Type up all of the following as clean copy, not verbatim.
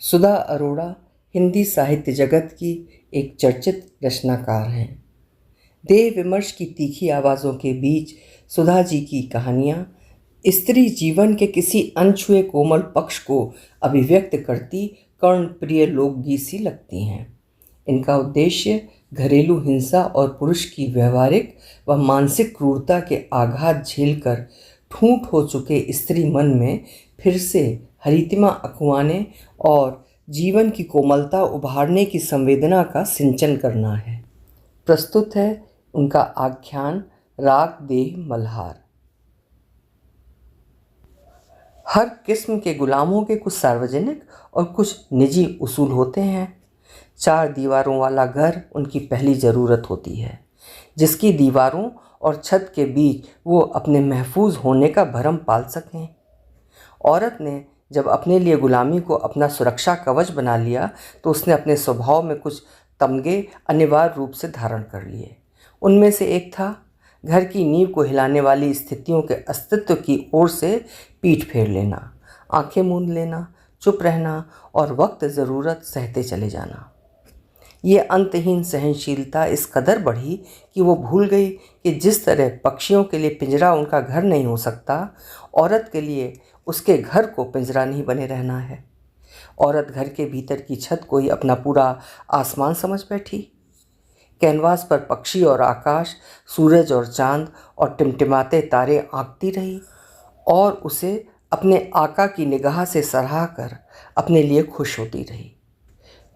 सुधा अरोड़ा हिंदी साहित्य जगत की एक चर्चित रचनाकार हैं। देह विमर्श की तीखी आवाज़ों के बीच सुधा जी की कहानियाँ स्त्री जीवन के किसी अनछुए कोमल पक्ष को अभिव्यक्त करती कर्णप्रिय लोकगीत सी लगती हैं। इनका उद्देश्य घरेलू हिंसा और पुरुष की व्यवहारिक व मानसिक क्रूरता के आघात झेलकर ठूंठ हो चुके स्त्री मन में फिर से हरितिमा अकुआने और जीवन की कोमलता उभारने की संवेदना का सिंचन करना है। प्रस्तुत है उनका आख्यान राग देह मल्हार। हर किस्म के गुलामों के कुछ सार्वजनिक और कुछ निजी उसूल होते हैं। 4 दीवारों वाला घर उनकी पहली ज़रूरत होती है, जिसकी दीवारों और छत के बीच वो अपने महफूज होने का भरम पाल सकें। औरत ने जब अपने लिए गुलामी को अपना सुरक्षा कवच बना लिया तो उसने अपने स्वभाव में कुछ तमगे अनिवार्य रूप से धारण कर लिए। उनमें से एक था घर की नींव को हिलाने वाली स्थितियों के अस्तित्व की ओर से पीठ फेर लेना, आंखें मूंद लेना, चुप रहना और वक्त ज़रूरत सहते चले जाना। ये अंतहीन सहनशीलता इस कदर बढ़ी कि वो भूल गई कि जिस तरह पक्षियों के लिए पिंजरा उनका घर नहीं हो सकता, औरत के लिए उसके घर को पिंजरा नहीं बने रहना है। औरत घर के भीतर की छत को ही अपना पूरा आसमान समझ बैठी। कैनवास पर पक्षी और आकाश, सूरज और चांद और टिमटिमाते तारे आंकती रही और उसे अपने आका की निगाह से सराह कर अपने लिए खुश होती रही।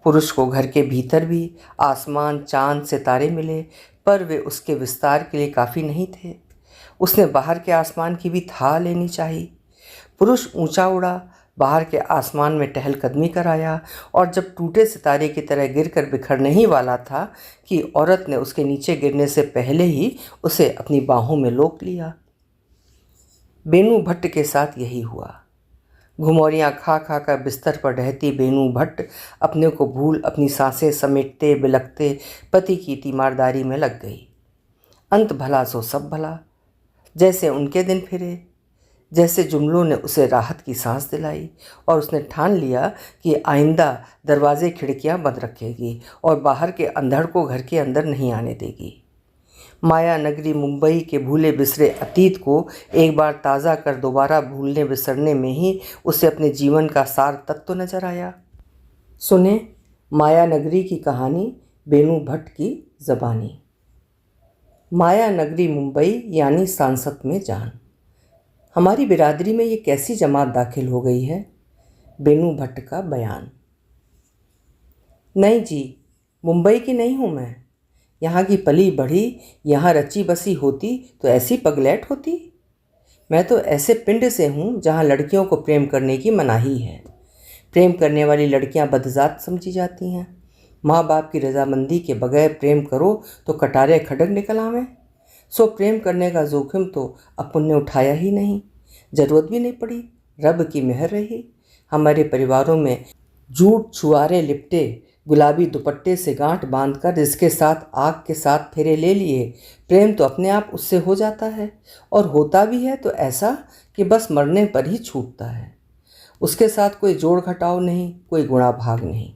पुरुष को घर के भीतर भी आसमान, चांद, सितारे मिले, पर वे उसके विस्तार के लिए काफ़ी नहीं थे। उसने बाहर के आसमान की भी था लेनी चाहिए। पुरुष ऊंचा उड़ा, बाहर के आसमान में टहलकदमी कर आया और जब टूटे सितारे की तरह गिरकर बिखरने ही वाला था कि औरत ने उसके नीचे गिरने से पहले ही उसे अपनी बाहों में लोक लिया। बेनू भट्ट के साथ यही हुआ। घुमौरियाँ खा खा कर बिस्तर पर रहती बेनू भट्ट अपने को भूल अपनी सांसें समेटते बिलखते पति की तीमारदारी में लग गई। अंत भला सो सब भला। जैसे उनके दिन फिरे, जैसे जुमलों ने उसे राहत की सांस दिलाई और उसने ठान लिया कि आइंदा दरवाजे खिड़कियां बंद रखेगी और बाहर के अंधड़ को घर के अंदर नहीं आने देगी। माया नगरी मुंबई के भूले बिसरे अतीत को एक बार ताज़ा कर दोबारा भूलने बिसरने में ही उसे अपने जीवन का सार तत्व नजर आया। सुने माया नगरी की कहानी बेनू भट्ट की ज़बानी। माया नगरी मुंबई यानी सांसत में जान। हमारी बिरादरी में ये कैसी जमात दाखिल हो गई है? बेनू भट्ट का बयान। नहीं जी, मुंबई की नहीं हूँ मैं। यहाँ की पली बढ़ी, यहाँ रची बसी होती तो ऐसी पगलैट होती। मैं तो ऐसे पिंड से हूँ जहाँ लड़कियों को प्रेम करने की मनाही है। प्रेम करने वाली लड़कियाँ बदजात समझी जाती हैं। माँ बाप की रजामंदी के बगैर प्रेम करो तो कटारे खडक निकल आवें। सो प्रेम करने का जोखिम तो अपन ने उठाया ही नहीं, ज़रूरत भी नहीं पड़ी। रब की मेहर रही। हमारे परिवारों में जूट छुआरे लिपटे गुलाबी दुपट्टे से गांठ बांधकर जिसके साथ आग के साथ फेरे ले लिए, प्रेम तो अपने आप उससे हो जाता है और होता भी है तो ऐसा कि बस मरने पर ही छूटता है। उसके साथ कोई जोड़ घटाव नहीं, कोई गुणा भाग नहीं।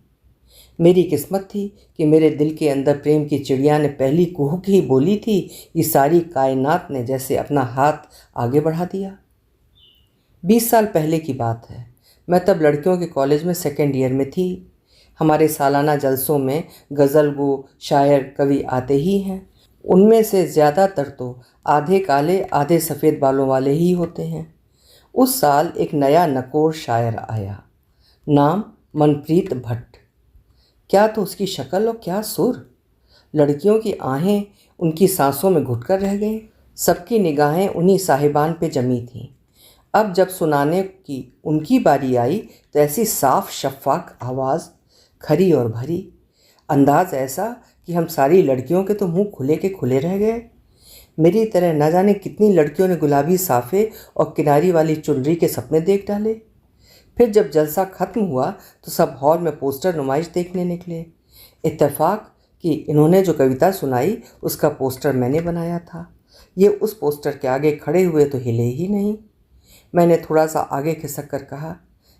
मेरी किस्मत थी कि मेरे दिल के अंदर प्रेम की चिड़िया ने पहली कुहक ही बोली थी। ये सारी कायनात ने जैसे अपना हाथ आगे बढ़ा दिया। 20 साल पहले की बात है। मैं तब लड़कियों के कॉलेज में सेकेंड ईयर में थी। हमारे सालाना जलसों में गज़ल गो, शायर, कवि आते ही हैं। उनमें से ज़्यादातर तो आधे काले आधे सफ़ेद बालों वाले ही होते हैं। उस साल एक नया नकोर शायर आया, नाम मनप्रीत भट्ट। क्या तो उसकी शक्ल और क्या सुर। लड़कियों की आहें उनकी सांसों में घुटकर रह गईं। सबकी निगाहें उन्हीं साहिबान पे जमी थीं। अब जब सुनाने की उनकी बारी आई तो ऐसी साफ शफ़ाफ आवाज़, खरी और भरी, अंदाज़ ऐसा कि हम सारी लड़कियों के तो मुंह खुले के खुले रह गए। मेरी तरह न जाने कितनी लड़कियों ने गुलाबी साफ़े और किनारी वाली चुनरी के सपने देख डाले। फिर जब जलसा ख़त्म हुआ तो सब हॉल में पोस्टर नुमाइश देखने निकले। इत्तेफाक कि इन्होंने जो कविता सुनाई उसका पोस्टर मैंने बनाया था। ये उस पोस्टर के आगे खड़े हुए तो हिले ही नहीं। मैंने थोड़ा सा आगे खिसक कर कहा,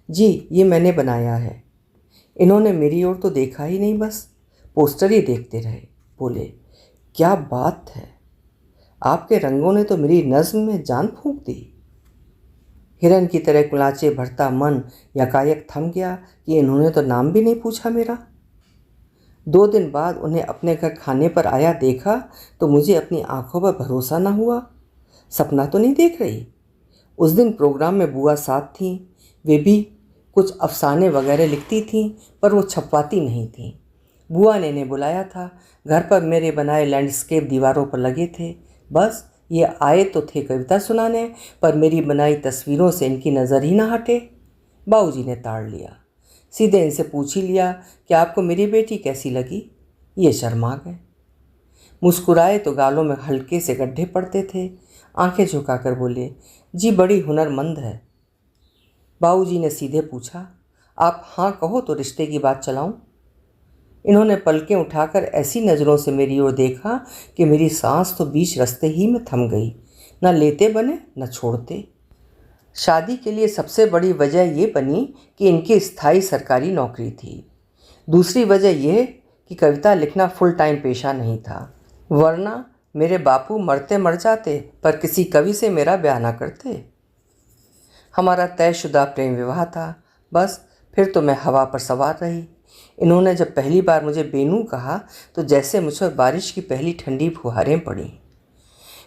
जी ये मैंने बनाया है। इन्होंने मेरी ओर तो देखा ही नहीं, बस पोस्टर ही देखते रहे। बोले, क्या बात है, आपके रंगों ने तो मेरी नज़्म में जान फूंक दी। हिरन की तरह कुलाचे भरता मन यकायक थम गया कि इन्होंने तो नाम भी नहीं पूछा मेरा। 2 दिन बाद उन्हें अपने घर खाने पर आया देखा तो मुझे अपनी आंखों पर भरोसा न हुआ। सपना तो नहीं देख रही। उस दिन प्रोग्राम में बुआ साथ थीं। वे भी कुछ अफसाने वगैरह लिखती थीं, पर वो छपवाती नहीं थीं। बुआ ने इन्हें बुलाया था। घर पर मेरे बनाए लैंडस्केप दीवारों पर लगे थे। बस ये आए तो थे कविता सुनाने, पर मेरी बनाई तस्वीरों से इनकी नज़र ही ना हटे। बाबूजी ने ताड़ लिया। सीधे इनसे पूछ ही लिया कि आपको मेरी बेटी कैसी लगी। ये शर्मा गए। मुस्कुराए तो गालों में हल्के से गड्ढे पड़ते थे। आंखें झुकाकर बोले, जी बड़ी हुनरमंद है। बाबूजी ने सीधे पूछा, आप हाँ कहो तो रिश्ते की बात चलाऊं। इन्होंने पलकें उठाकर ऐसी नज़रों से मेरी ओर देखा कि मेरी सांस तो बीच रास्ते ही में थम गई। न लेते बने न छोड़ते। शादी के लिए सबसे बड़ी वजह ये बनी कि इनकी स्थायी सरकारी नौकरी थी। दूसरी वजह यह कि कविता लिखना फुल टाइम पेशा नहीं था, वरना मेरे बापू मरते मर जाते पर किसी कवि से मेरा ब्याह ना करते। हमारा तयशुदा प्रेम विवाह था। बस फिर तो मैं हवा पर सवार रही। इन्होंने जब पहली बार मुझे बेनू कहा तो जैसे मुझ पर बारिश की पहली ठंडी फुहारें पड़ी।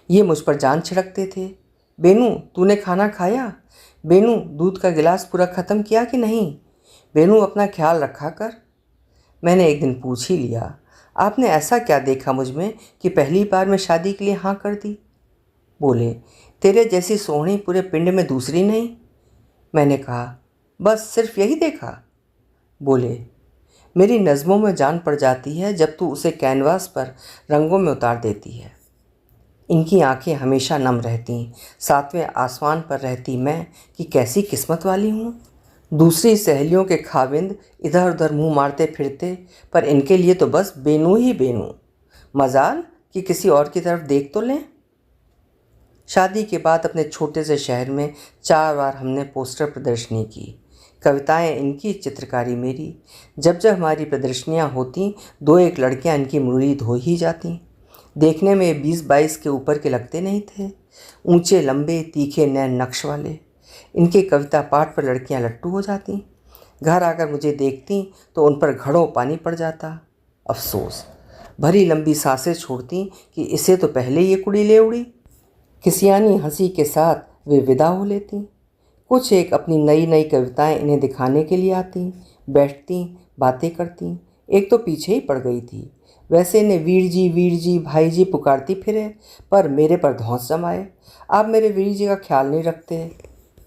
ये मुझ पर जान छिड़कते थे। बेनू, तूने खाना खाया? बेनू, दूध का गिलास पूरा ख़त्म किया कि नहीं? बेनू, अपना ख्याल रखा कर। मैंने एक दिन पूछ ही लिया, आपने ऐसा क्या देखा मुझ में कि पहली बार में शादी के लिए हाँ कर दी? बोले, तेरे जैसी सोहनी पूरे पिंड में दूसरी नहीं। मैंने कहा, बस सिर्फ यही देखा? बोले, मेरी नज़मों में जान पड़ जाती है जब तू उसे कैनवास पर रंगों में उतार देती है। इनकी आंखें हमेशा नम रहती, 7वें आसमान पर रहती मैं कि कैसी किस्मत वाली हूँ। दूसरी सहेलियों के खाविंद इधर उधर मुंह मारते फिरते, पर इनके लिए तो बस बेनू ही बेनू। मजाल कि किसी और की तरफ देख तो लें। शादी के बाद अपने छोटे से शहर में 4 बार हमने पोस्टर प्रदर्शनी की। कविताएं इनकी, चित्रकारी मेरी। जब जब हमारी प्रदर्शनियां होती, 2-1 लड़कियां इनकी मुरीद हो ही जाती। देखने में 20-22 के ऊपर के लगते नहीं थे। ऊंचे लंबे तीखे नैन नक्श वाले। इनके कविता पाठ पर लड़कियां लट्टू हो जाती। घर आकर मुझे देखती तो उन पर घड़ों पानी पड़ जाता। अफसोस, भरी लंबी सांसें छोड़ती कि इसे तो पहले ये कुड़ी ले उड़ी। किसियानी हंसी के साथ वे विदा हो लेती। कुछ एक अपनी नई नई कविताएं इन्हें दिखाने के लिए आती, बैठती, बातें करती। एक तो पीछे ही पड़ गई थी। वैसे इन्हें वीर जी भाई जी पुकारती फिरे, पर मेरे पर धौंस जमाए। आप मेरे वीर जी का ख्याल नहीं रखते।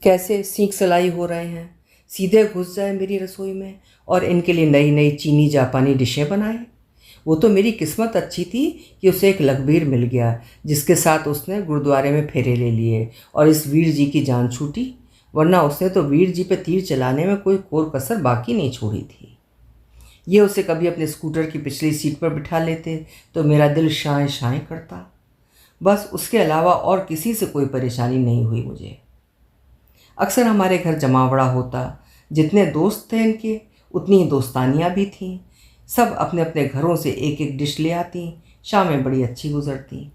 कैसे सीख सिलाई हो रहे हैं, सीधे घुस जाए मेरी रसोई में और इनके लिए नई नई चीनी जापानी डिशें बनाए। वो तो मेरी किस्मत अच्छी थी कि उसे एक लखबीर मिल गया जिसके साथ उसने गुरुद्वारे में फेरे ले लिए और इस वीर जी की जान छूटी, वरना उसने तो वीर जी पे तीर चलाने में कोई कोर कसर बाकी नहीं छोड़ी थी। ये उसे कभी अपने स्कूटर की पिछली सीट पर बिठा लेते तो मेरा दिल शाएं शाएं करता। बस उसके अलावा और किसी से कोई परेशानी नहीं हुई मुझे। अक्सर हमारे घर जमावड़ा होता। जितने दोस्त थे इनके, उतनी ही दोस्तानियाँ भी थीं। सब अपने अपने घरों से एक एक डिश ले आती। शामें बड़ी अच्छी गुजरती।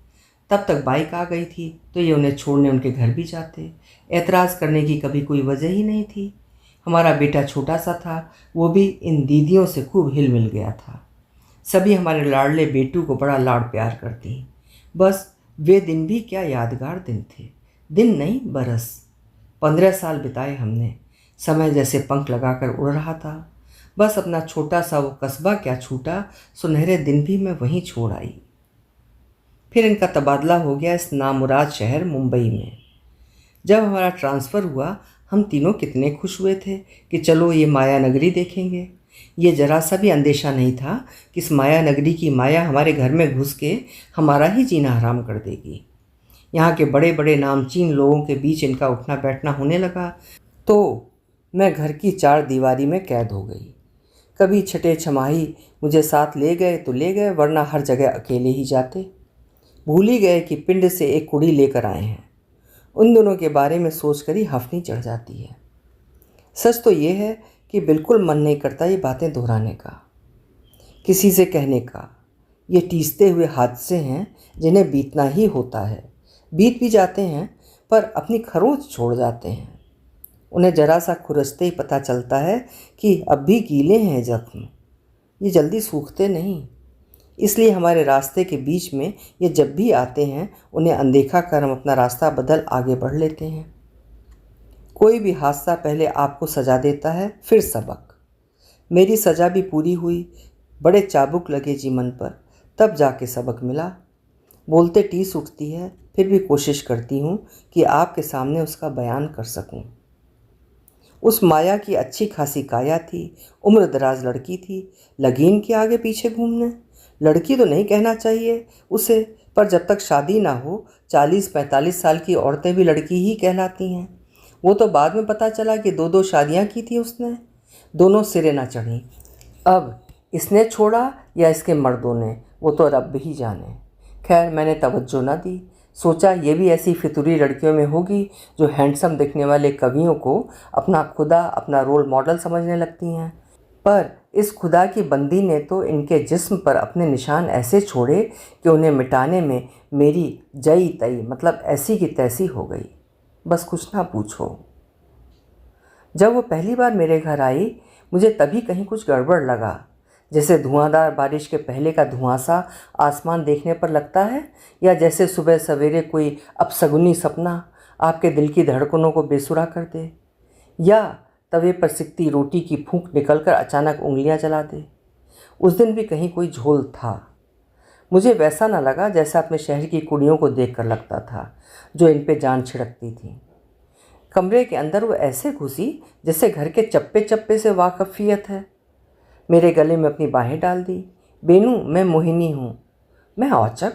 तब तक बाइक आ गई थी तो ये उन्हें छोड़ने उनके घर भी जाते। एतराज़ करने की कभी कोई वजह ही नहीं थी। हमारा बेटा छोटा सा था, वो भी इन दीदियों से खूब हिल मिल गया था। सभी हमारे लाडले बेटू को बड़ा लाड़ प्यार करती। बस वे दिन भी क्या यादगार दिन थे। दिन नहीं, बरस। 15 साल बिताए हमने। समय जैसे पंख लगाकर उड़ रहा था। बस अपना छोटा सा वो कस्बा क्या छूटा, सुनहरे दिन भी मैं वहीं छोड़ आई। फिर इनका तबादला हो गया इस नामुराद शहर मुंबई में। जब हमारा ट्रांसफ़र हुआ, हम तीनों कितने खुश हुए थे कि चलो ये माया नगरी देखेंगे। ये जरा सा भी अंदेशा नहीं था कि इस माया नगरी की माया हमारे घर में घुस के हमारा ही जीना हराम कर देगी। यहाँ के बड़े बड़े नामचीन लोगों के बीच इनका उठना बैठना होने लगा तो मैं घर की 4 दीवारी में कैद हो गई। कभी छठे छमाही मुझे साथ ले गए तो ले गए, वरना हर जगह अकेले ही जाते। भूल ही गए कि पिंड से एक कुड़ी लेकर आए हैं। उन दोनों के बारे में सोचकर ही हफनी चढ़ जाती है। सच तो ये है कि बिल्कुल मन नहीं करता ये बातें दोहराने का, किसी से कहने का। ये टीसते हुए हादसे हैं जिन्हें बीतना ही होता है, बीत भी जाते हैं पर अपनी खरोंच छोड़ जाते हैं। उन्हें जरा सा खुरचते ही पता चलता है कि अब भी गीले हैं जख्म, ये जल्दी सूखते नहीं। इसलिए हमारे रास्ते के बीच में ये जब भी आते हैं उन्हें अनदेखा कर हम अपना रास्ता बदल आगे बढ़ लेते हैं। कोई भी हादसा पहले आपको सजा देता है, फिर सबक। मेरी सज़ा भी पूरी हुई, बड़े चाबुक लगे जी मन पर, तब जाके सबक मिला। बोलते टीस उठती है, फिर भी कोशिश करती हूँ कि आपके सामने उसका बयान कर सकूँ। उस माया की अच्छी खासी काया थी, उम्र दराज लड़की थी, लगीन के आगे पीछे घूमने। लड़की तो नहीं कहना चाहिए उसे, पर जब तक शादी ना हो 40-45 साल की औरतें भी लड़की ही कहलाती हैं। वो तो बाद में पता चला कि 2-2 शादियाँ की थी उसने, दोनों सिरे ना चढ़ी। अब इसने छोड़ा या इसके मर्दों ने, वो तो रब ही जाने। खैर मैंने तवज्जो ना दी, सोचा ये भी ऐसी फितूरी लड़कियों में होगी जो हैंडसम दिखने वाले कवियों को अपना खुदा, अपना रोल मॉडल समझने लगती हैं। पर इस खुदा की बंदी ने तो इनके जिस्म पर अपने निशान ऐसे छोड़े कि उन्हें मिटाने में मेरी जई तई मतलब ऐसी की तैसी हो गई, बस कुछ ना पूछो। जब वो पहली बार मेरे घर आई मुझे तभी कहीं कुछ गड़बड़ लगा, जैसे धुआंधार बारिश के पहले का धुआंसा आसमान देखने पर लगता है, या जैसे सुबह सवेरे कोई अपशगुनी सपना आपके दिल की धड़कनों को बेसुरा कर दे, या तवे पर सिकती रोटी की फूंक निकलकर अचानक उंगलियां जला दे। उस दिन भी कहीं कोई झोल था। मुझे वैसा न लगा जैसा अपने शहर की कुड़ियों को देखकर लगता था जो इन पे जान छिड़कती थीं। कमरे के अंदर वो ऐसे घुसी जैसे घर के चप्पे चप्पे से वाकफियत है। मेरे गले में अपनी बाहें डाल दी। बेनू, मैं मोहिनी हूँ। मैं औचक,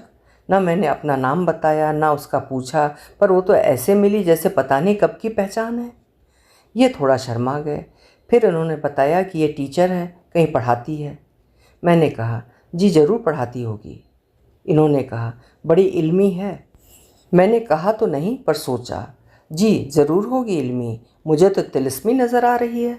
ना मैंने अपना नाम बताया ना उसका पूछा, पर वो तो ऐसे मिली जैसे पता नहीं कब की पहचान है। ये थोड़ा शर्मा गए। फिर उन्होंने बताया कि ये टीचर है, कहीं पढ़ाती है। मैंने कहा जी ज़रूर पढ़ाती होगी। इन्होंने कहा बड़ी इल्मी है। मैंने कहा तो नहीं पर सोचा जी ज़रूर होगी इल्मी, मुझे तो तिलिस्मी नज़र आ रही है।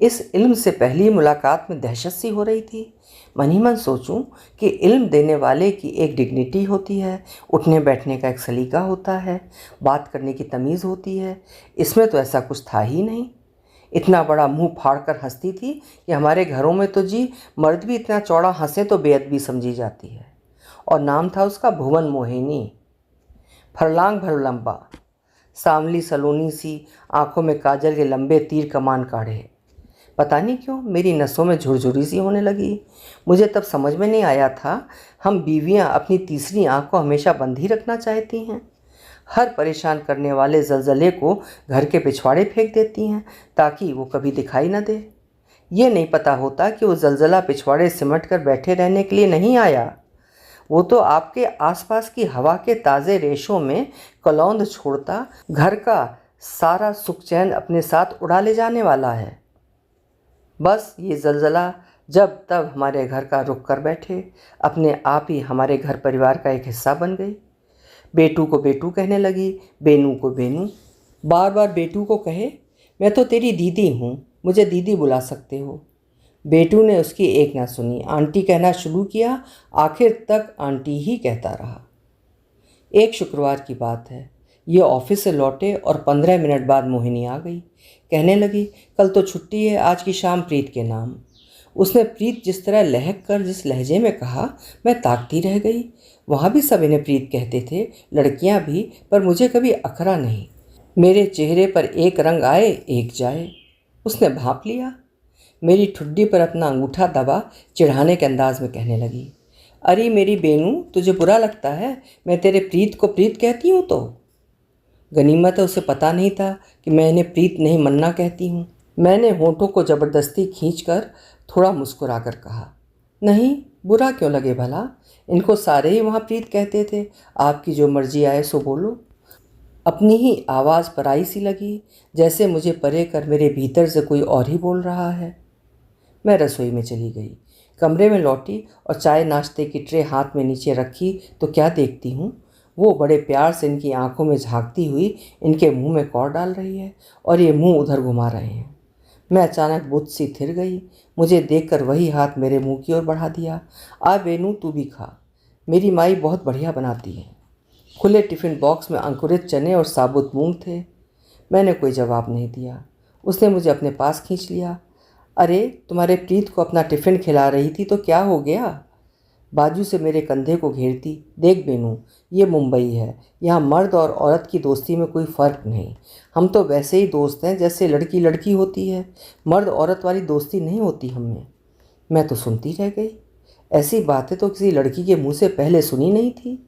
इस इल्म से पहली मुलाकात में दहशत सी हो रही थी। मन ही मन सोचूं कि इल्म देने वाले की एक डिग्निटी होती है, उठने बैठने का एक सलीका होता है, बात करने की तमीज़ होती है। इसमें तो ऐसा कुछ था ही नहीं। इतना बड़ा मुंह फाड़कर हंसती थी कि हमारे घरों में तो जी मर्द भी इतना चौड़ा हंसे तो बेअदबी समझी जाती है। और नाम था उसका भुवन मोहिनी। फरलांग भर लंबा, सांवली सलोनी सी, आंखों में काजल के लंबे तीर कमान काढ़े। पता नहीं क्यों मेरी नसों में झुरझुरी सी होने लगी। मुझे तब समझ में नहीं आया था हम बीवियां अपनी तीसरी आंख को हमेशा बंद ही रखना चाहती हैं। हर परेशान करने वाले जलजले को घर के पिछवाड़े फेंक देती हैं ताकि वो कभी दिखाई न दे। ये नहीं पता होता कि वो जलजला पिछवाड़े सिमट कर बैठे रहने के लिए नहीं आया, वो तो आपके आसपास की हवा के ताज़े रेशों में कलौंद छोड़ता घर का सारा सुख चैन अपने साथ उड़ा ले जाने वाला है। बस ये जलजला जब तब हमारे घर का रुख कर बैठे, अपने आप ही हमारे घर परिवार का एक हिस्सा बन गई। बेटू को बेटू कहने लगी, बेनू को बेनू। बार बार बेटू को कहे, मैं तो तेरी दीदी हूँ, मुझे दीदी बुला सकते हो। बेटू ने उसकी एक ना सुनी, आंटी कहना शुरू किया, आखिर तक आंटी ही कहता रहा। एक शुक्रवार की बात है, ये ऑफिस से लौटे और 15 मिनट बाद मोहिनी आ गई। कहने लगी कल तो छुट्टी है, आज की शाम प्रीत के नाम। उसने प्रीत जिस तरह लहक कर जिस लहजे में कहा, मैं ताकती रह गई। वहाँ भी सब इन्हें प्रीत कहते थे, लड़कियाँ भी, पर मुझे कभी अखरा नहीं। मेरे चेहरे पर एक रंग आए एक जाए। उसने भांप लिया। मेरी ठुड्डी पर अपना अंगूठा दबा चिढ़ाने के अंदाज में कहने लगी, अरे मेरी बेनू, तुझे बुरा लगता है मैं तेरे प्रीत को प्रीत कहती हूँ? तो गनीमत है उसे पता नहीं था कि मैं इन्हें प्रीत नहीं मन्ना कहती हूँ। मैंने होठों को ज़बरदस्ती खींचकर थोड़ा मुस्कुराकर कहा, नहीं, बुरा क्यों लगे भला, इनको सारे ही वहाँ प्रीत कहते थे, आपकी जो मर्जी आए सो बोलो। अपनी ही आवाज़ पराई सी लगी, जैसे मुझे परे कर मेरे भीतर से कोई और ही बोल रहा है। मैं रसोई में चली गई। कमरे में लौटी और चाय नाश्ते की ट्रे हाथ में नीचे रखी तो क्या देखती हूँ, वो बड़े प्यार से इनकी आंखों में झांकती हुई इनके मुंह में कौर डाल रही है और ये मुंह उधर घुमा रहे हैं। मैं अचानक बुत सी थिर गई। मुझे देखकर वही हाथ मेरे मुंह की ओर बढ़ा दिया। आ बेनू, तू भी खा, मेरी माई बहुत बढ़िया बनाती है। खुले टिफ़िन बॉक्स में अंकुरित चने और साबुत मूंग थे। मैंने कोई जवाब नहीं दिया। उसने मुझे अपने पास खींच लिया। अरे, तुम्हारे प्रीत को अपना टिफ़िन खिला रही थी तो क्या हो गया? बाजू से मेरे कंधे को घेरती। देख बेनू, ये मुंबई है, यहाँ मर्द और औरत की दोस्ती में कोई फ़र्क नहीं। हम तो वैसे ही दोस्त हैं जैसे लड़की लड़की होती है, मर्द औरत वाली दोस्ती नहीं होती हममें। मैं तो सुनती रह गई। ऐसी बातें तो किसी लड़की के मुंह से पहले सुनी नहीं थी।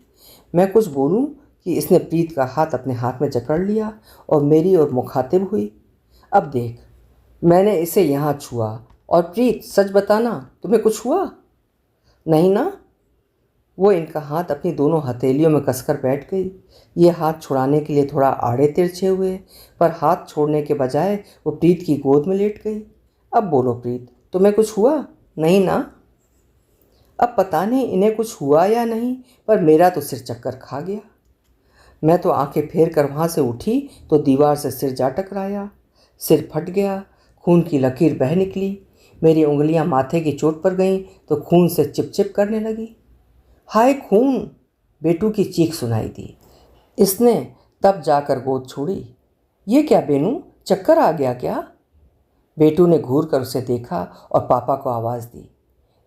मैं कुछ बोलूं कि इसने प्रीत का हाथ अपने हाथ में जकड़ लिया और मेरी ओर मुखातिब हुई। अब देख, मैंने इसे यहाँ छुआ, और प्रीत सच बताना, तुम्हें कुछ हुआ नहीं ना? वो इनका हाथ अपनी दोनों हथेलियों में कसकर बैठ गई। ये हाथ छुड़ाने के लिए थोड़ा आड़े तिरछे हुए, पर हाथ छोड़ने के बजाय वो प्रीत की गोद में लेट गई। अब बोलो प्रीत, तुम्हें कुछ हुआ नहीं ना? अब पता नहीं इन्हें कुछ हुआ या नहीं, पर मेरा तो सिर चक्कर खा गया। मैं तो आंखें फेर कर वहाँ से उठी तो दीवार से सिर जा टकराया। सिर फट गया, खून की लकीर बह निकली। मेरी उंगलियां माथे की चोट पर गईं तो खून से चिपचिप करने लगी। हाय खून! बेटू की चीख सुनाई दी। इसने तब जाकर गोद छोड़ी। ये क्या बेनू, चक्कर आ गया क्या? बेटू ने घूर कर उसे देखा और पापा को आवाज़ दी।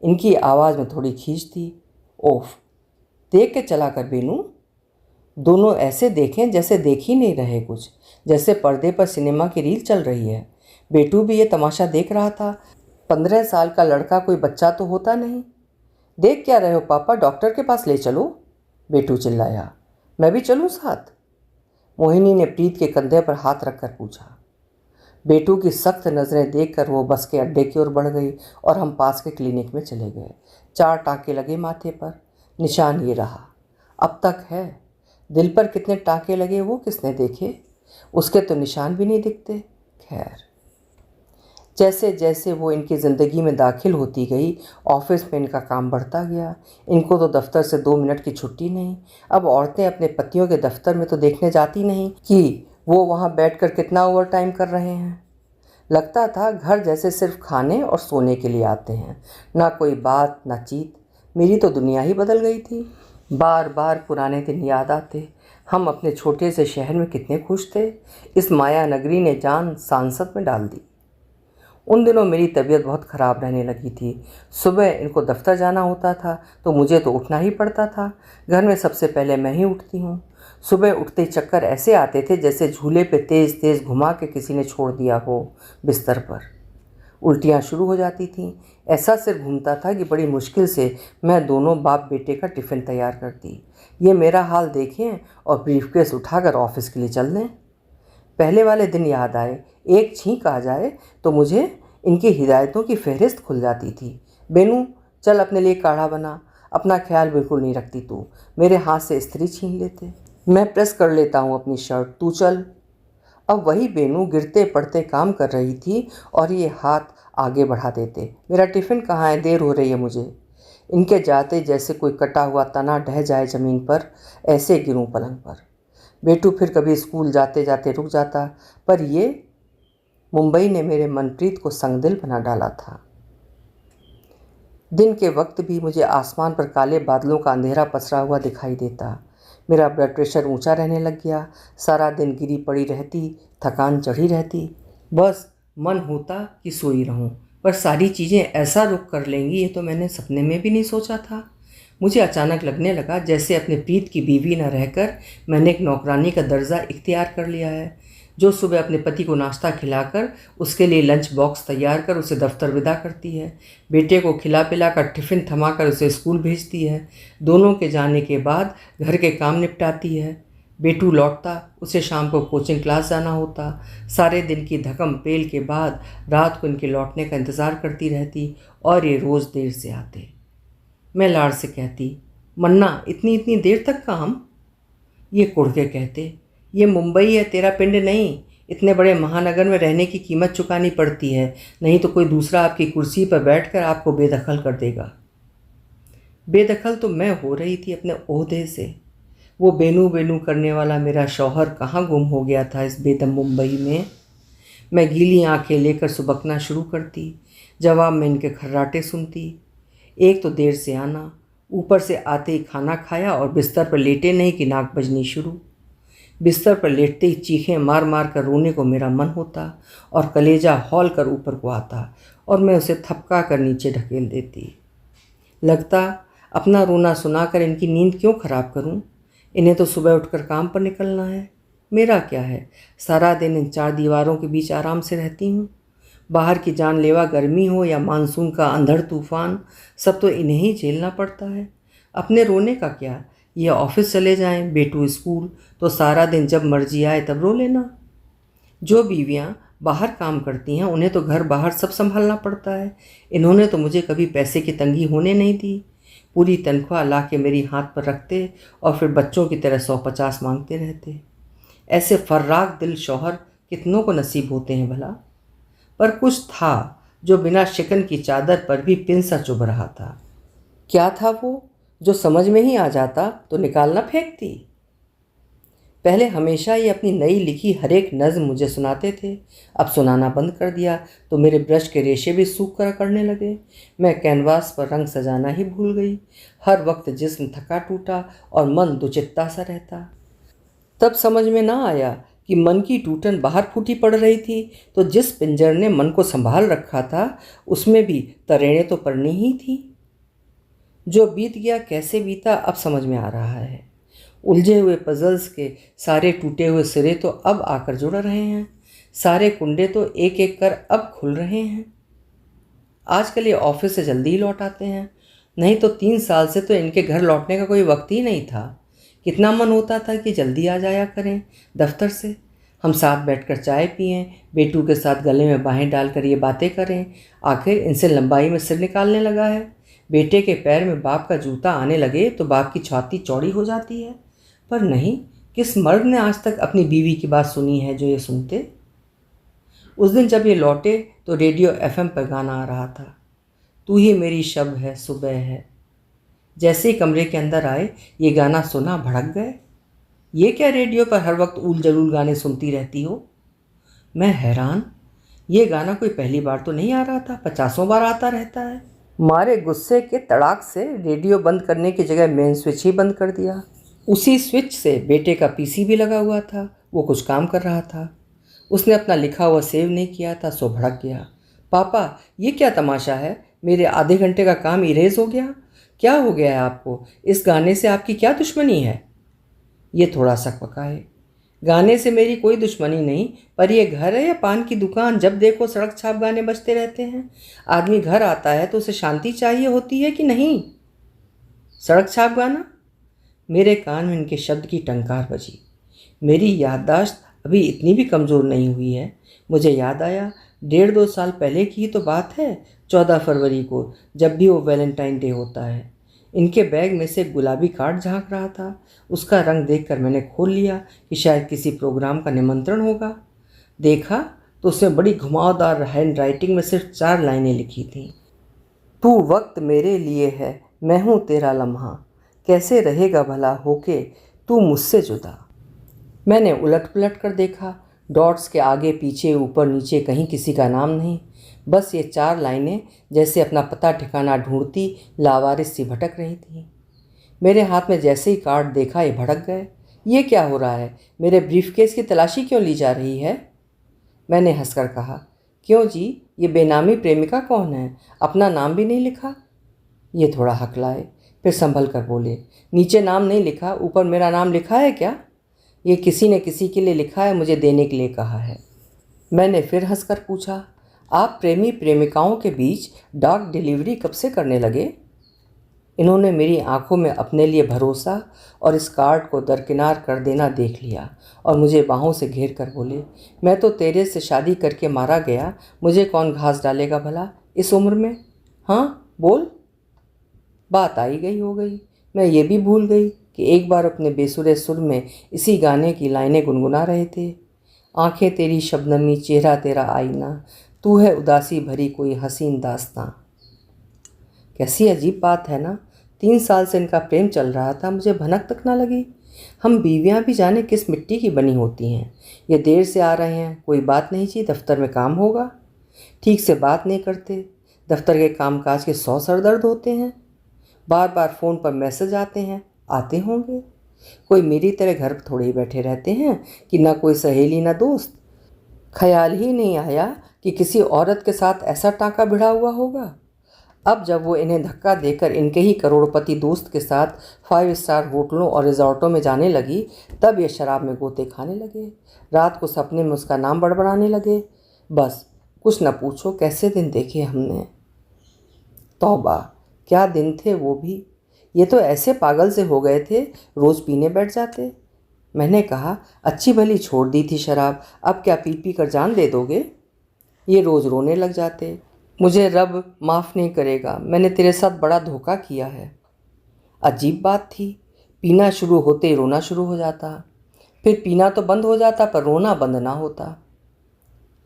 इनकी आवाज़ में थोड़ी खींच थी। ओफ! देख के चला कर बेनू। दोनों ऐसे देखें जैसे देख ही नहीं रहे कुछ, जैसे पर्दे पर सिनेमा की रील चल रही है। बेटू भी ये तमाशा देख रहा था। 15 साल का लड़का कोई बच्चा तो होता नहीं। देख क्या रहे हो पापा, डॉक्टर के पास ले चलो, बेटू चिल्लाया। मैं भी चलूं साथ? मोहिनी ने प्रीत के कंधे पर हाथ रखकर पूछा। बेटू की सख्त नज़रें देखकर वो बस के अड्डे की ओर बढ़ गई और हम पास के क्लिनिक में चले गए। 4 टाँके लगे माथे पर। निशान ये रहा, अब तक है। दिल पर कितने टाँके लगे वो किसने देखे? उसके तो निशान भी नहीं दिखते। खैर, जैसे जैसे वो इनकी ज़िंदगी में दाखिल होती गई, ऑफिस में इनका काम बढ़ता गया। इनको तो दफ्तर से 2 मिनट की छुट्टी नहीं। अब औरतें अपने पतियों के दफ्तर में तो देखने जाती नहीं कि वो वहाँ बैठकर कितना ओवर टाइम कर रहे हैं। लगता था घर जैसे सिर्फ खाने और सोने के लिए आते हैं, ना कोई बात ना चीत। मेरी तो दुनिया ही बदल गई थी। बार बार पुराने दिन याद आते। हम अपने छोटे से शहर में कितने खुश थे। इस माया नगरी ने जान सांसत में डाल दी। उन दिनों मेरी तबीयत बहुत ख़राब रहने लगी थी। सुबह इनको दफ्तर जाना होता था तो मुझे तो उठना ही पड़ता था। घर में सबसे पहले मैं ही उठती हूँ। सुबह उठते ही चक्कर ऐसे आते थे जैसे झूले पे तेज़ तेज़ घुमा के किसी ने छोड़ दिया हो बिस्तर पर। उल्टियाँ शुरू हो जाती थीं। ऐसा सिर घूमता था कि बड़ी मुश्किल से मैं दोनों बाप बेटे का टिफ़िन तैयार करती। ये मेरा हाल देखें और ब्रीफकेस उठाकर ऑफिस के लिए चल दें। पहले वाले दिन याद आए। एक छींक आ जाए तो मुझे इनकी हिदायतों की फहरिस्त खुल जाती थी। बेनू, चल अपने लिए काढ़ा बना। अपना ख्याल बिल्कुल नहीं रखती तू। मेरे हाथ से इस्त्री छीन लेते। मैं प्रेस कर लेता हूँ अपनी शर्ट, तू चल। अब वही बेनू गिरते पड़ते काम कर रही थी और ये हाथ आगे बढ़ा देते। मेरा टिफ़िन कहाँ है, देर हो रही है मुझे। इनके जाते जैसे कोई कटा हुआ तना ढह जाए ज़मीन पर, ऐसे गिरूं पलंग पर। बेटू फिर कभी स्कूल जाते जाते रुक जाता, पर ये मुंबई ने मेरे मनप्रीत को संगदिल बना डाला था। दिन के वक्त भी मुझे आसमान पर काले बादलों का अंधेरा पसरा हुआ दिखाई देता। मेरा ब्लड प्रेशर ऊंचा रहने लग गया। सारा दिन गिरी पड़ी रहती, थकान चढ़ी रहती। बस मन होता कि सोई रहूं, पर सारी चीज़ें ऐसा रुख कर लेंगी ये तो मैंने सपने में भी नहीं सोचा था। मुझे अचानक लगने लगा जैसे अपने प्रीत की बीवी न रहकर मैंने एक नौकरानी का दर्जा इख्तियार कर लिया है, जो सुबह अपने पति को नाश्ता खिलाकर उसके लिए लंच बॉक्स तैयार कर उसे दफ्तर विदा करती है, बेटे को खिला पिला कर टिफ़िन थमाकर उसे स्कूल भेजती है, दोनों के जाने के बाद घर के काम निपटाती है। बेटू लौटता, उसे शाम को कोचिंग क्लास जाना होता। सारे दिन की धकम पेल के बाद रात को इनके लौटने का इंतज़ार करती रहती और ये रोज़ देर से आते। मैं लाड़ से कहती, मन्ना इतनी इतनी देर तक काम? ये कुढ़ के कहते, ये मुंबई है, तेरा पिंड नहीं। इतने बड़े महानगर में रहने की कीमत चुकानी पड़ती है, नहीं तो कोई दूसरा आपकी कुर्सी पर बैठकर आपको बेदखल कर देगा। बेदखल तो मैं हो रही थी अपने ओहदे से। वो बेनू बेनू करने वाला मेरा शौहर कहाँ गुम हो गया था इस बेदम मुंबई में। मैं गीली आंखें लेकर सुबकना शुरू करती। जवाब में इनके खर्राटे सुनती। एक तो देर से आना, ऊपर से आते ही खाना खाया और बिस्तर पर लेटे नहीं कि नाक बजनी शुरू। बिस्तर पर लेटते ही चीखें मार मार कर रोने को मेरा मन होता और कलेजा हौल कर ऊपर को आता और मैं उसे थपका कर नीचे ढकेल देती। लगता अपना रोना सुनाकर इनकी नींद क्यों खराब करूं? इन्हें तो सुबह उठकर काम पर निकलना है। मेरा क्या है, सारा दिन इन चार दीवारों के बीच आराम से रहती हूँ। बाहर की जानलेवा गर्मी हो या मानसून का अंधड़ तूफान, सब तो इन्हें ही झेलना पड़ता है। अपने रोने का क्या, ये ऑफिस चले जाएं, बेटू स्कूल, तो सारा दिन जब मर्जी आए तब रो लेना। जो बीवियां बाहर काम करती हैं उन्हें तो घर बाहर सब संभालना पड़ता है। इन्होंने तो मुझे कभी पैसे की तंगी होने नहीं दी। पूरी तनख्वाह ला के मेरी हाथ पर रखते और फिर बच्चों की तरह 150 मांगते रहते। ऐसे फर्राक दिल शौहर कितनों को नसीब होते हैं भला। पर कुछ था जो बिना शिकन की चादर पर भी पिन सा चुभ रहा था। क्या था वो, जो समझ में ही आ जाता तो निकालना फेंकती। पहले हमेशा ये अपनी नई लिखी हर एक नज़्म मुझे सुनाते थे। अब सुनाना बंद कर दिया तो मेरे ब्रश के रेशे भी सूख कर करने लगे। मैं कैनवास पर रंग सजाना ही भूल गई। हर वक्त जिस्म थका टूटा और मन दुचित्ता सा रहता। तब समझ में ना आया कि मन की टूटन बाहर फूटी पड़ रही थी तो जिस पिंजर ने मन को संभाल रखा था उसमें भी तरेड़ें तो पड़नी ही थी। जो बीत गया कैसे बीता अब समझ में आ रहा है। उलझे हुए पजल्स के सारे टूटे हुए सिरे तो अब आकर जुड़ रहे हैं। सारे कुंडे तो एक एक कर अब खुल रहे हैं। आजकल ये ऑफिस से जल्दी ही लौट आते हैं, नहीं तो 3 साल से तो इनके घर लौटने का कोई वक्त ही नहीं था। कितना मन होता था कि जल्दी आ जाया करें दफ्तर से, हम साथ बैठकर चाय पिएं, बेटू के साथ गले में बाहें डालकर ये बातें करें। आखिर इनसे लंबाई में सिर निकालने लगा है। बेटे के पैर में बाप का जूता आने लगे तो बाप की छाती चौड़ी हो जाती है। पर नहीं, किस मर्द ने आज तक अपनी बीवी की बात सुनी है जो ये सुनते। उस दिन जब ये लौटे तो रेडियो FM पर गाना आ रहा था, तू ही मेरी शब है सुबह है। जैसे ही कमरे के अंदर आए ये गाना सुना, भड़क गए। ये क्या रेडियो पर हर वक्त ऊल जलूल गाने सुनती रहती हो? मैं हैरान, ये गाना कोई पहली बार तो नहीं आ रहा था, 50 बार आता रहता है। मारे गुस्से के तड़ाक से रेडियो बंद करने की जगह मेन स्विच ही बंद कर दिया। उसी स्विच से बेटे का PC भी लगा हुआ था, वो कुछ काम कर रहा था। उसने अपना लिखा हुआ सेव नहीं किया था, सो भड़क गया। पापा, ये क्या तमाशा है, मेरे आधे घंटे का काम इरेज हो गया। क्या हो गया है आपको? इस गाने से आपकी क्या दुश्मनी है? ये थोड़ा सा पकाए। गाने से मेरी कोई दुश्मनी नहीं, पर यह घर है या पान की दुकान? जब देखो सड़क छाप गाने बजते रहते हैं। आदमी घर आता है तो उसे शांति चाहिए होती है कि नहीं? सड़क छाप गाना? मेरे कान में इनके शब्द की टंकार बजी। मेरी याददाश्त अभी इतनी भी कमज़ोर नहीं हुई है। मुझे याद आया, 1.5-2 साल पहले की ही तो बात है, 14 फरवरी को, जब भी वो वैलेंटाइन डे होता है। इनके बैग में से गुलाबी कार्ड झांक रहा था। उसका रंग देखकर मैंने खोल लिया कि शायद किसी प्रोग्राम का निमंत्रण होगा। देखा तो उसमें बड़ी घुमावदार हैंड राइटिंग में सिर्फ 4 लाइनें लिखी थीं। तू वक्त मेरे लिए है, मैं हूँ तेरा लम्हा, कैसे रहेगा भला होके तू मुझसे जुदा। मैंने उलट पुलट कर देखा, डॉट्स के आगे पीछे ऊपर नीचे कहीं किसी का नाम नहीं। बस ये 4 लाइनें जैसे अपना पता ठिकाना ढूंढती लावारिस सी भटक रही थी। मेरे हाथ में जैसे ही कार्ड देखा ये भड़क गए। ये क्या हो रहा है, मेरे ब्रीफकेस की तलाशी क्यों ली जा रही है? मैंने हंसकर कहा, क्यों जी, ये बेनामी प्रेमिका कौन है? अपना नाम भी नहीं लिखा। ये थोड़ा हकलाए, फिर संभल कर बोले, नीचे नाम नहीं लिखा, ऊपर मेरा नाम लिखा है क्या? ये किसी ने किसी के लिए लिखा है, मुझे देने के लिए कहा है। मैंने फिर हंसकर पूछा, आप प्रेमी प्रेमिकाओं के बीच डाक डिलीवरी कब से करने लगे? इन्होंने मेरी आंखों में अपने लिए भरोसा और इस कार्ड को दरकिनार कर देना देख लिया और मुझे बाहों से घेर कर बोले, मैं तो तेरे से शादी करके मारा गया, मुझे कौन घास डालेगा भला इस उम्र में? हाँ बोल। बात आई गई हो गई। मैं ये भी भूल गई कि एक बार अपने बेसुरे सुर में इसी गाने की लाइनें गुनगुना रहे थे। आंखें तेरी शबनमी, चेहरा तेरा आईना, तू है उदासी भरी कोई हसीन दास्तां। कैसी अजीब बात है ना, 3 साल से इनका प्रेम चल रहा था, मुझे भनक तक ना लगी। हम बीवियां भी जाने किस मिट्टी की बनी होती हैं। ये देर से आ रहे हैं, कोई बात नहीं जी, दफ्तर में काम होगा। ठीक से बात नहीं करते, दफ्तर के कामकाज के 100 सरदर्द होते हैं। बार बार फ़ोन पर मैसेज आते हैं, आते होंगे। कोई मेरी तरह घर पर थोड़े ही बैठे रहते हैं कि ना कोई सहेली ना दोस्त। ख्याल ही नहीं आया कि किसी औरत के साथ ऐसा टाँका भिड़ा हुआ होगा। अब जब वो इन्हें धक्का देकर इनके ही करोड़पति दोस्त के साथ 5 स्टार होटलों और रिजॉर्टों में जाने लगी, तब ये शराब में गोते खाने लगे। रात को सपने में उसका नाम बड़बड़ाने लगे। बस कुछ न पूछो कैसे दिन देखे हमने। तौबा, क्या दिन थे वो भी। ये तो ऐसे पागल से हो गए थे, रोज़ पीने बैठ जाते। मैंने कहा, अच्छी भली छोड़ दी थी शराब, अब क्या पी पी कर जान दे दोगे। ये रोज़ रोने लग जाते। मुझे रब माफ़ नहीं करेगा, मैंने तेरे साथ बड़ा धोखा किया है। अजीब बात थी, पीना शुरू होते ही रोना शुरू हो जाता, फिर पीना तो बंद हो जाता पर रोना बंद ना होता।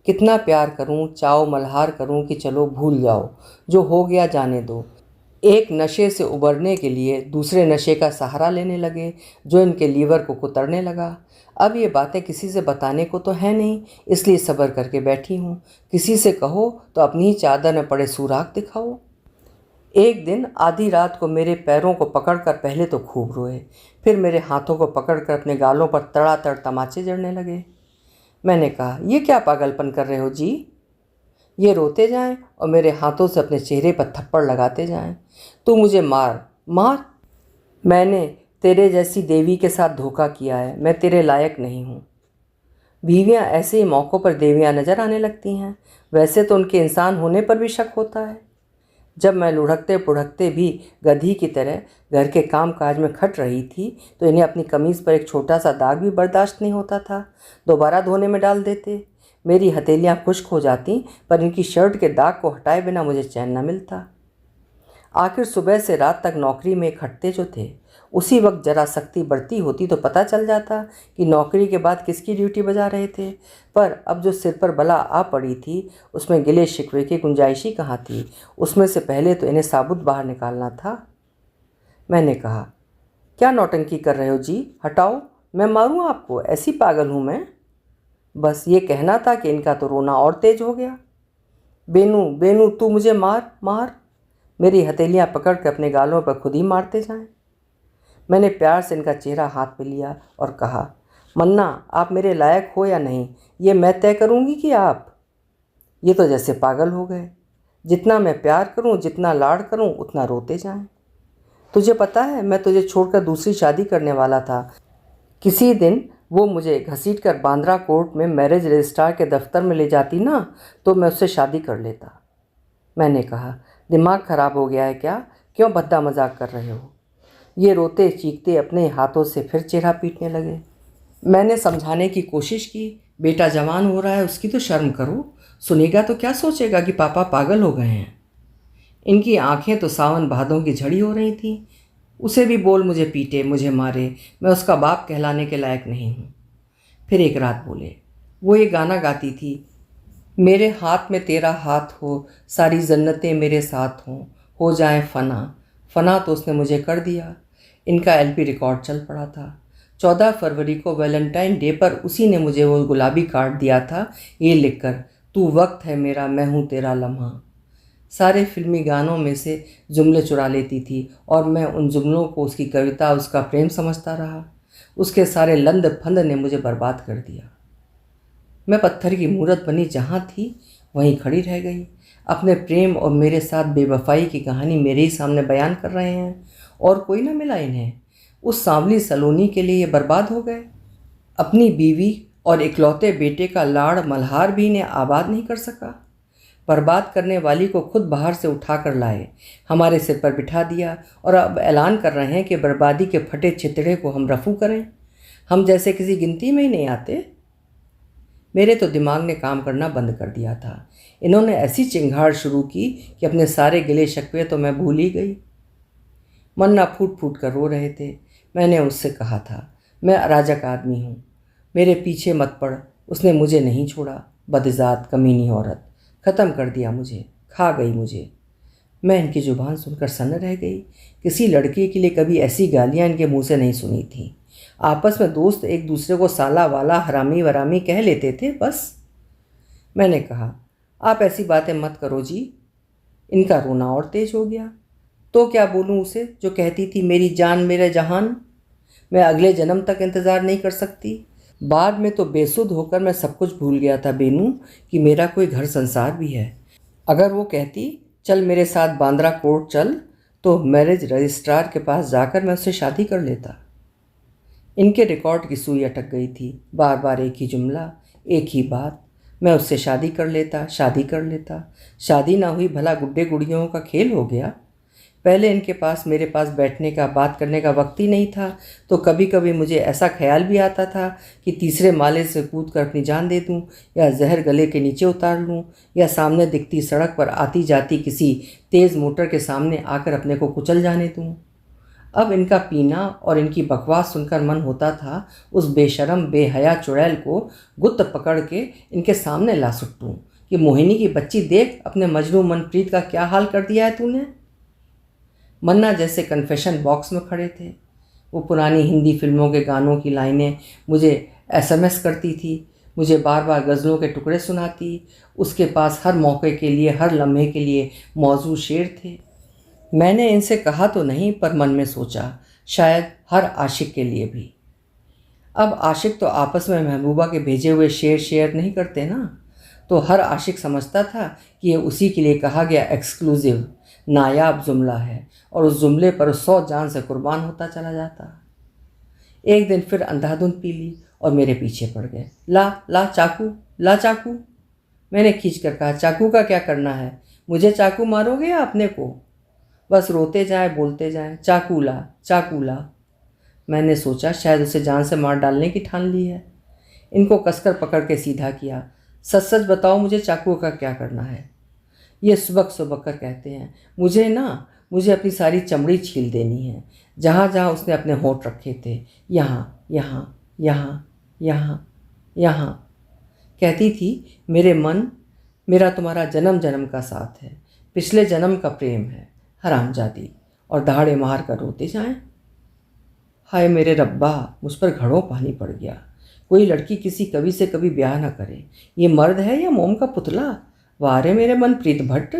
कितना प्यार करूं, चाव मल्हार करूं कि चलो भूल जाओ, जो हो गया जाने दो। एक नशे से उबरने के लिए दूसरे नशे का सहारा लेने लगे, जो इनके लीवर को कुतरने लगा। अब ये बातें किसी से बताने को तो है नहीं, इसलिए सब्र करके बैठी हूँ। किसी से कहो तो अपनी ही चादर में पड़े सुराख दिखाओ। एक दिन आधी रात को मेरे पैरों को पकड़कर पहले तो खूब रोए, फिर मेरे हाथों को पकड़कर अपने गालों पर तड़ातड़ तमाचे जड़ने लगे। मैंने कहा, ये क्या पागलपन कर रहे हो जी। ये रोते जाएं और मेरे हाथों से अपने चेहरे पर थप्पड़ लगाते जाएं। तू मुझे मार मार, मैंने तेरे जैसी देवी के साथ धोखा किया है, मैं तेरे लायक नहीं हूँ। बीवियाँ ऐसे ही मौक़ों पर देवियाँ नज़र आने लगती हैं। वैसे तो उनके इंसान होने पर भी शक होता है। जब मैं लुढ़कते पुढ़कते भी गधी की तरह घर के काम काज में खट रही थी, तो इन्हें अपनी कमीज़ पर एक छोटा सा दाग भी बर्दाश्त नहीं होता था। दोबारा धोने में डाल देते। मेरी हथेलियाँ खुश्क हो जाती, पर इनकी शर्ट के दाग को हटाए बिना मुझे चैन न मिलता। आखिर सुबह से रात तक नौकरी में खटते जो थे, उसी वक्त जरा सख्ती बढ़ती होती तो पता चल जाता कि नौकरी के बाद किसकी ड्यूटी बजा रहे थे। पर अब जो सिर पर बला आ पड़ी थी, उसमें गिले शिकवे की गुंजाइश ही कहाँ थी। उसमें से पहले तो इन्हें साबुत बाहर निकालना था। मैंने कहा, क्या नौटंकी कर रहे हो जी, हटाओ, मैं मारूं आपको, ऐसी पागल हूँ मैं। बस ये कहना था कि इनका तो रोना और तेज हो गया। बेनू बेनू, तू मुझे मार मार। मेरी हथेलियाँ पकड़ कर अपने गालों पर खुद ही मारते जाएं। मैंने प्यार से इनका चेहरा हाथ में लिया और कहा, मन्ना, आप मेरे लायक हो या नहीं, ये मैं तय करूँगी कि आप। ये तो जैसे पागल हो गए। जितना मैं प्यार करूँ, जितना लाड़ करूँ, उतना रोते जाएं। तुझे पता है, मैं तुझे छोड़कर दूसरी शादी करने वाला था। किसी दिन वो मुझे घसीट कर बांद्रा कोर्ट में मैरिज रजिस्ट्रार के दफ्तर में ले जाती ना, तो मैं उससे शादी कर लेता। मैंने कहा, दिमाग ख़राब हो गया है क्या, क्यों भद्दा मजाक कर रहे हो। ये रोते चीखते अपने हाथों से फिर चेहरा पीटने लगे। मैंने समझाने की कोशिश की, बेटा जवान हो रहा है, उसकी तो शर्म करो, सुनेगा तो क्या सोचेगा कि पापा पागल हो गए हैं। इनकी आंखें तो सावन भादों की झड़ी हो रही थीं। उसे भी बोल मुझे पीटे, मुझे मारे, मैं उसका बाप कहलाने के लायक नहीं हूँ। फिर एक रात बोले, वो ये गाना गाती थी, मेरे हाथ में तेरा हाथ हो, सारी जन्नतें मेरे साथ हों, हो जाए फ़ना। फ़ना तो उसने मुझे कर दिया। इनका एलपी रिकॉर्ड चल पड़ा था। 14 फरवरी को वैलेंटाइन डे पर उसी ने मुझे वो गुलाबी कार्ड दिया था, ये लिखकर, तू वक्त है मेरा, मैं हूँ तेरा लम्हा। सारे फिल्मी गानों में से जुमले चुरा लेती थी और मैं उन जुमलों को उसकी कविता, उसका प्रेम समझता रहा। उसके सारे लंद फंद ने मुझे बर्बाद कर दिया। मैं पत्थर की मूरत बनी जहाँ थी वहीं खड़ी रह गई। अपने प्रेम और मेरे साथ बेवफाई की कहानी मेरे ही सामने बयान कर रहे हैं, और कोई ना मिला इन्हें। उस सांवली सलोनी के लिए ये बर्बाद हो गए। अपनी बीवी और इकलौते बेटे का लाड़ मल्हार भी इन्हें आबाद नहीं कर सका। बर्बाद करने वाली को खुद बाहर से उठा कर लाए, हमारे सिर पर बिठा दिया, और अब ऐलान कर रहे हैं कि बर्बादी के फटे छितड़े को हम रफू करें। हम जैसे किसी गिनती में ही नहीं आते। मेरे तो दिमाग ने काम करना बंद कर दिया था। इन्होंने ऐसी चिंगाड़ शुरू की कि अपने सारे गिले शिकवे तो मैं भूल ही गई। मन्ना फूट फूट कर रो रहे थे। मैंने उससे कहा था, मैं अराजक आदमी हूँ, मेरे पीछे मत पड़। उसने मुझे नहीं छोड़ा। बदजात कमीनी औरत, ख़त्म कर दिया मुझे, खा गई मुझे। मैं इनकी ज़ुबान सुनकर सन्न रह गई। किसी लड़के के लिए कभी ऐसी गालियाँ इनके मुँह से नहीं सुनी थी। आपस में दोस्त एक दूसरे को साला वाला हरामी वरामी कह लेते थे बस। मैंने कहा, आप ऐसी बातें मत करो जी। इनका रोना और तेज हो गया। तो क्या बोलूं उसे जो कहती थी मेरी जान मेरा जहान। मैं अगले जन्म तक इंतज़ार नहीं कर सकती। बाद में तो बेसुध होकर मैं सब कुछ भूल गया था बेनू कि मेरा कोई घर संसार भी है। अगर वो कहती चल मेरे साथ बांद्रा कोर्ट चल, तो मैरिज रजिस्ट्रार के पास जाकर मैं उससे शादी कर लेता। इनके रिकॉर्ड की सुई अटक गई थी। बार बार एक ही जुमला, एक ही बात। मैं उससे शादी कर लेता, शादी कर लेता। शादी ना हुई भला गुड्डे गुड़ियों का खेल हो गया। पहले इनके पास मेरे पास बैठने का बात करने का वक्त ही नहीं था, तो कभी कभी मुझे ऐसा ख्याल भी आता था कि तीसरे माले से कूद कर अपनी जान दे दूं, या जहर गले के नीचे उतार लूं, या सामने दिखती सड़क पर आती जाती किसी तेज़ मोटर के सामने आकर अपने को कुचल जाने दूं। अब इनका पीना और इनकी बकवास सुनकर मन होता था उस बेशरम बेहया चुड़ैल को गुत्त पकड़ के इनके सामने ला सुट्टूं कि मोहिनी की बच्ची देख अपने मजनू मनप्रीत का क्या हाल कर दिया है तूने। मन्ना जैसे कन्फेशन बॉक्स में खड़े थे। वो पुरानी हिंदी फिल्मों के गानों की लाइनें मुझे एसएमएस करती थी, मुझे बार बार गज़लों के टुकड़े सुनाती। उसके पास हर मौके के लिए, हर लम्हे के लिए मौजूद शेर थे। मैंने इनसे कहा तो नहीं, पर मन में सोचा शायद हर आशिक के लिए भी। अब आशिक तो आपस में महबूबा के भेजे हुए शेर शेयर नहीं करते ना, तो हर आशिक समझता था कि ये उसी के लिए कहा गया एक्सक्लूसिव नायाब जुमला है, और उस जुमले पर 100 जान से कुर्बान होता चला जाता। एक दिन फिर अंधाधुंध पी ली और मेरे पीछे पड़ गए। ला ला चाकू, ला चाकू। मैंने खींच कर कहा, चाकू का क्या करना है, मुझे चाकू मारोगे या अपने को। बस रोते जाएं, बोलते जाएं, चाकू ला, चाकू ला। मैंने सोचा शायद उसे जान से मार डालने की ठान ली है। इनको कसकर पकड़ के सीधा किया। सच सच बताओ मुझे चाकू का क्या करना है। ये सुबक सुबक कर कहते हैं, मुझे अपनी सारी चमड़ी छील देनी है, जहाँ जहाँ उसने अपने होंठ रखे थे, यहाँ यहाँ यहाँ यहाँ यहाँ। कहती थी मेरे मन, मेरा तुम्हारा जन्म जन्म का साथ है, पिछले जन्म का प्रेम है, हरामजादी। और दहाड़े मार कर रोते जाएं। हाय मेरे रब्बा, मुझ पर घड़ों पानी पड़ गया। कोई लड़की किसी कवि से कभी ब्याह न करे। ये मर्द है या मोम का पुतला। वारे मेरे मन प्रीत भट्ट।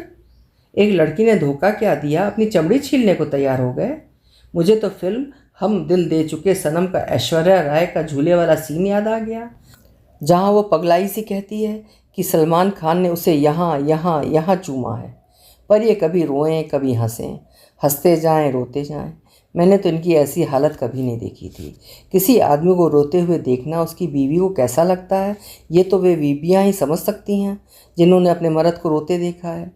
एक लड़की ने धोखा क्या दिया, अपनी चमड़ी छीलने को तैयार हो गए। मुझे तो फिल्म हम दिल दे चुके सनम का ऐश्वर्या राय का झूले वाला सीन याद आ गया, जहाँ वो पगलाई सी कहती है कि सलमान खान ने उसे यहाँ यहाँ यहाँ चूमा है। पर ये कभी रोएं कभी हंसें, हंसते जाएं रोते जाएं। मैंने तो इनकी ऐसी हालत कभी नहीं देखी थी। किसी आदमी को रोते हुए देखना उसकी बीवी को कैसा लगता है, ये तो वे बीवियाँ ही समझ सकती हैं जिन्होंने अपने मर्द को रोते देखा है।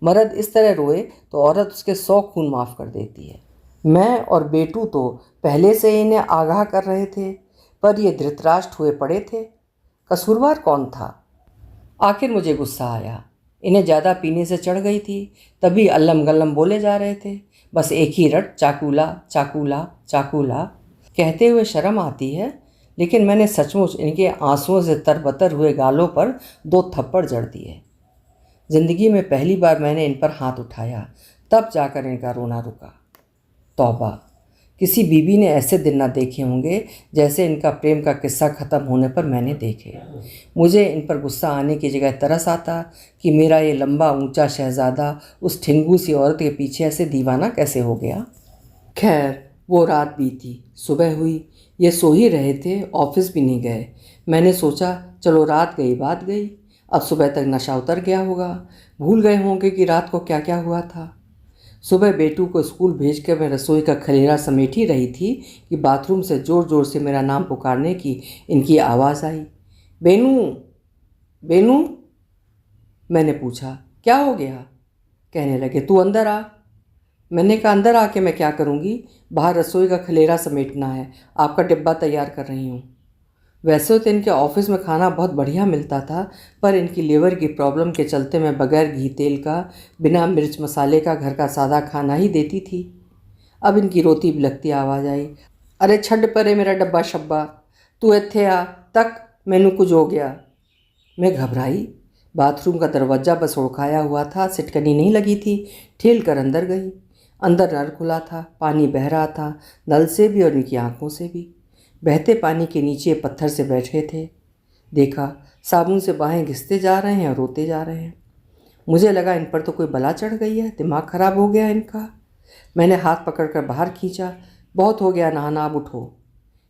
मर्द इस तरह रोए तो औरत उसके 100 खून माफ़ कर देती है। मैं और बेटू तो पहले से ही इन्हें आगाह कर रहे थे, पर ये धृतराष्ट्र हुए पड़े थे। कसूरवार कौन था। आखिर मुझे गुस्सा आया। इन्हें ज़्यादा पीने से चढ़ गई थी, तभी अल्लम गल्लम बोले जा रहे थे, बस एक ही रट, चाकूला चाकूला चाकूला। कहते हुए शर्म आती है, लेकिन मैंने सचमुच इनके आंसुओं से तरबतर हुए गालों पर 2 थप्पड़ जड़ दिए। जिंदगी में पहली बार मैंने इन पर हाथ उठाया, तब जाकर इनका रोना रुका। तौबा, किसी बीबी ने ऐसे दिन ना देखे होंगे जैसे इनका प्रेम का किस्सा ख़त्म होने पर मैंने देखे। मुझे इन पर गुस्सा आने की जगह तरस आता कि मेरा ये लंबा ऊंचा शहज़ादा उस ठिंगू सी औरत के पीछे ऐसे दीवाना कैसे हो गया। खैर, वो रात बीती, सुबह हुई। ये सो ही रहे थे, ऑफिस भी नहीं गए। मैंने सोचा चलो रात गई बात गई, अब सुबह तक नशा उतर गया होगा, भूल गए होंगे कि रात को क्या क्या हुआ था। सुबह बेटू को स्कूल भेज कर मैं रसोई का खलेरा समेट ही रही थी कि बाथरूम से ज़ोर ज़ोर से मेरा नाम पुकारने की इनकी आवाज़ आई। Bennu, Bennu. मैंने पूछा क्या हो गया। कहने लगे तू अंदर आ। मैंने कहा अंदर आके मैं क्या करूँगी, बाहर रसोई का खलेरा समेटना है, आपका डिब्बा तैयार कर रही हूँ। वैसे तो इनके ऑफिस में खाना बहुत बढ़िया मिलता था, पर इनकी लीवर की प्रॉब्लम के चलते मैं बगैर घी तेल का, बिना मिर्च मसाले का घर का सादा खाना ही देती थी। अब इनकी रोती बिलखती आवाज़ आई, अरे छड्ड परे मेरा डब्बा शब्बा, तू इत्थे आ तक, मैनू कुछ हो गया। मैं घबराई। बाथरूम का दरवाज़ा बस उड़खाया हुआ था, सिटकनी नहीं लगी थी। ठेल कर अंदर गई। अंदर नल खुला था, पानी बह रहा था, नल से भी और इनकी आंखों से भी। बहते पानी के नीचे पत्थर से बैठे थे। देखा साबुन से बाहें घिसते जा रहे हैं और रोते जा रहे हैं। मुझे लगा इन पर तो कोई बला चढ़ गई है, दिमाग खराब हो गया इनका। मैंने हाथ पकड़कर बाहर खींचा। बहुत हो गया नहाना, अब उठो।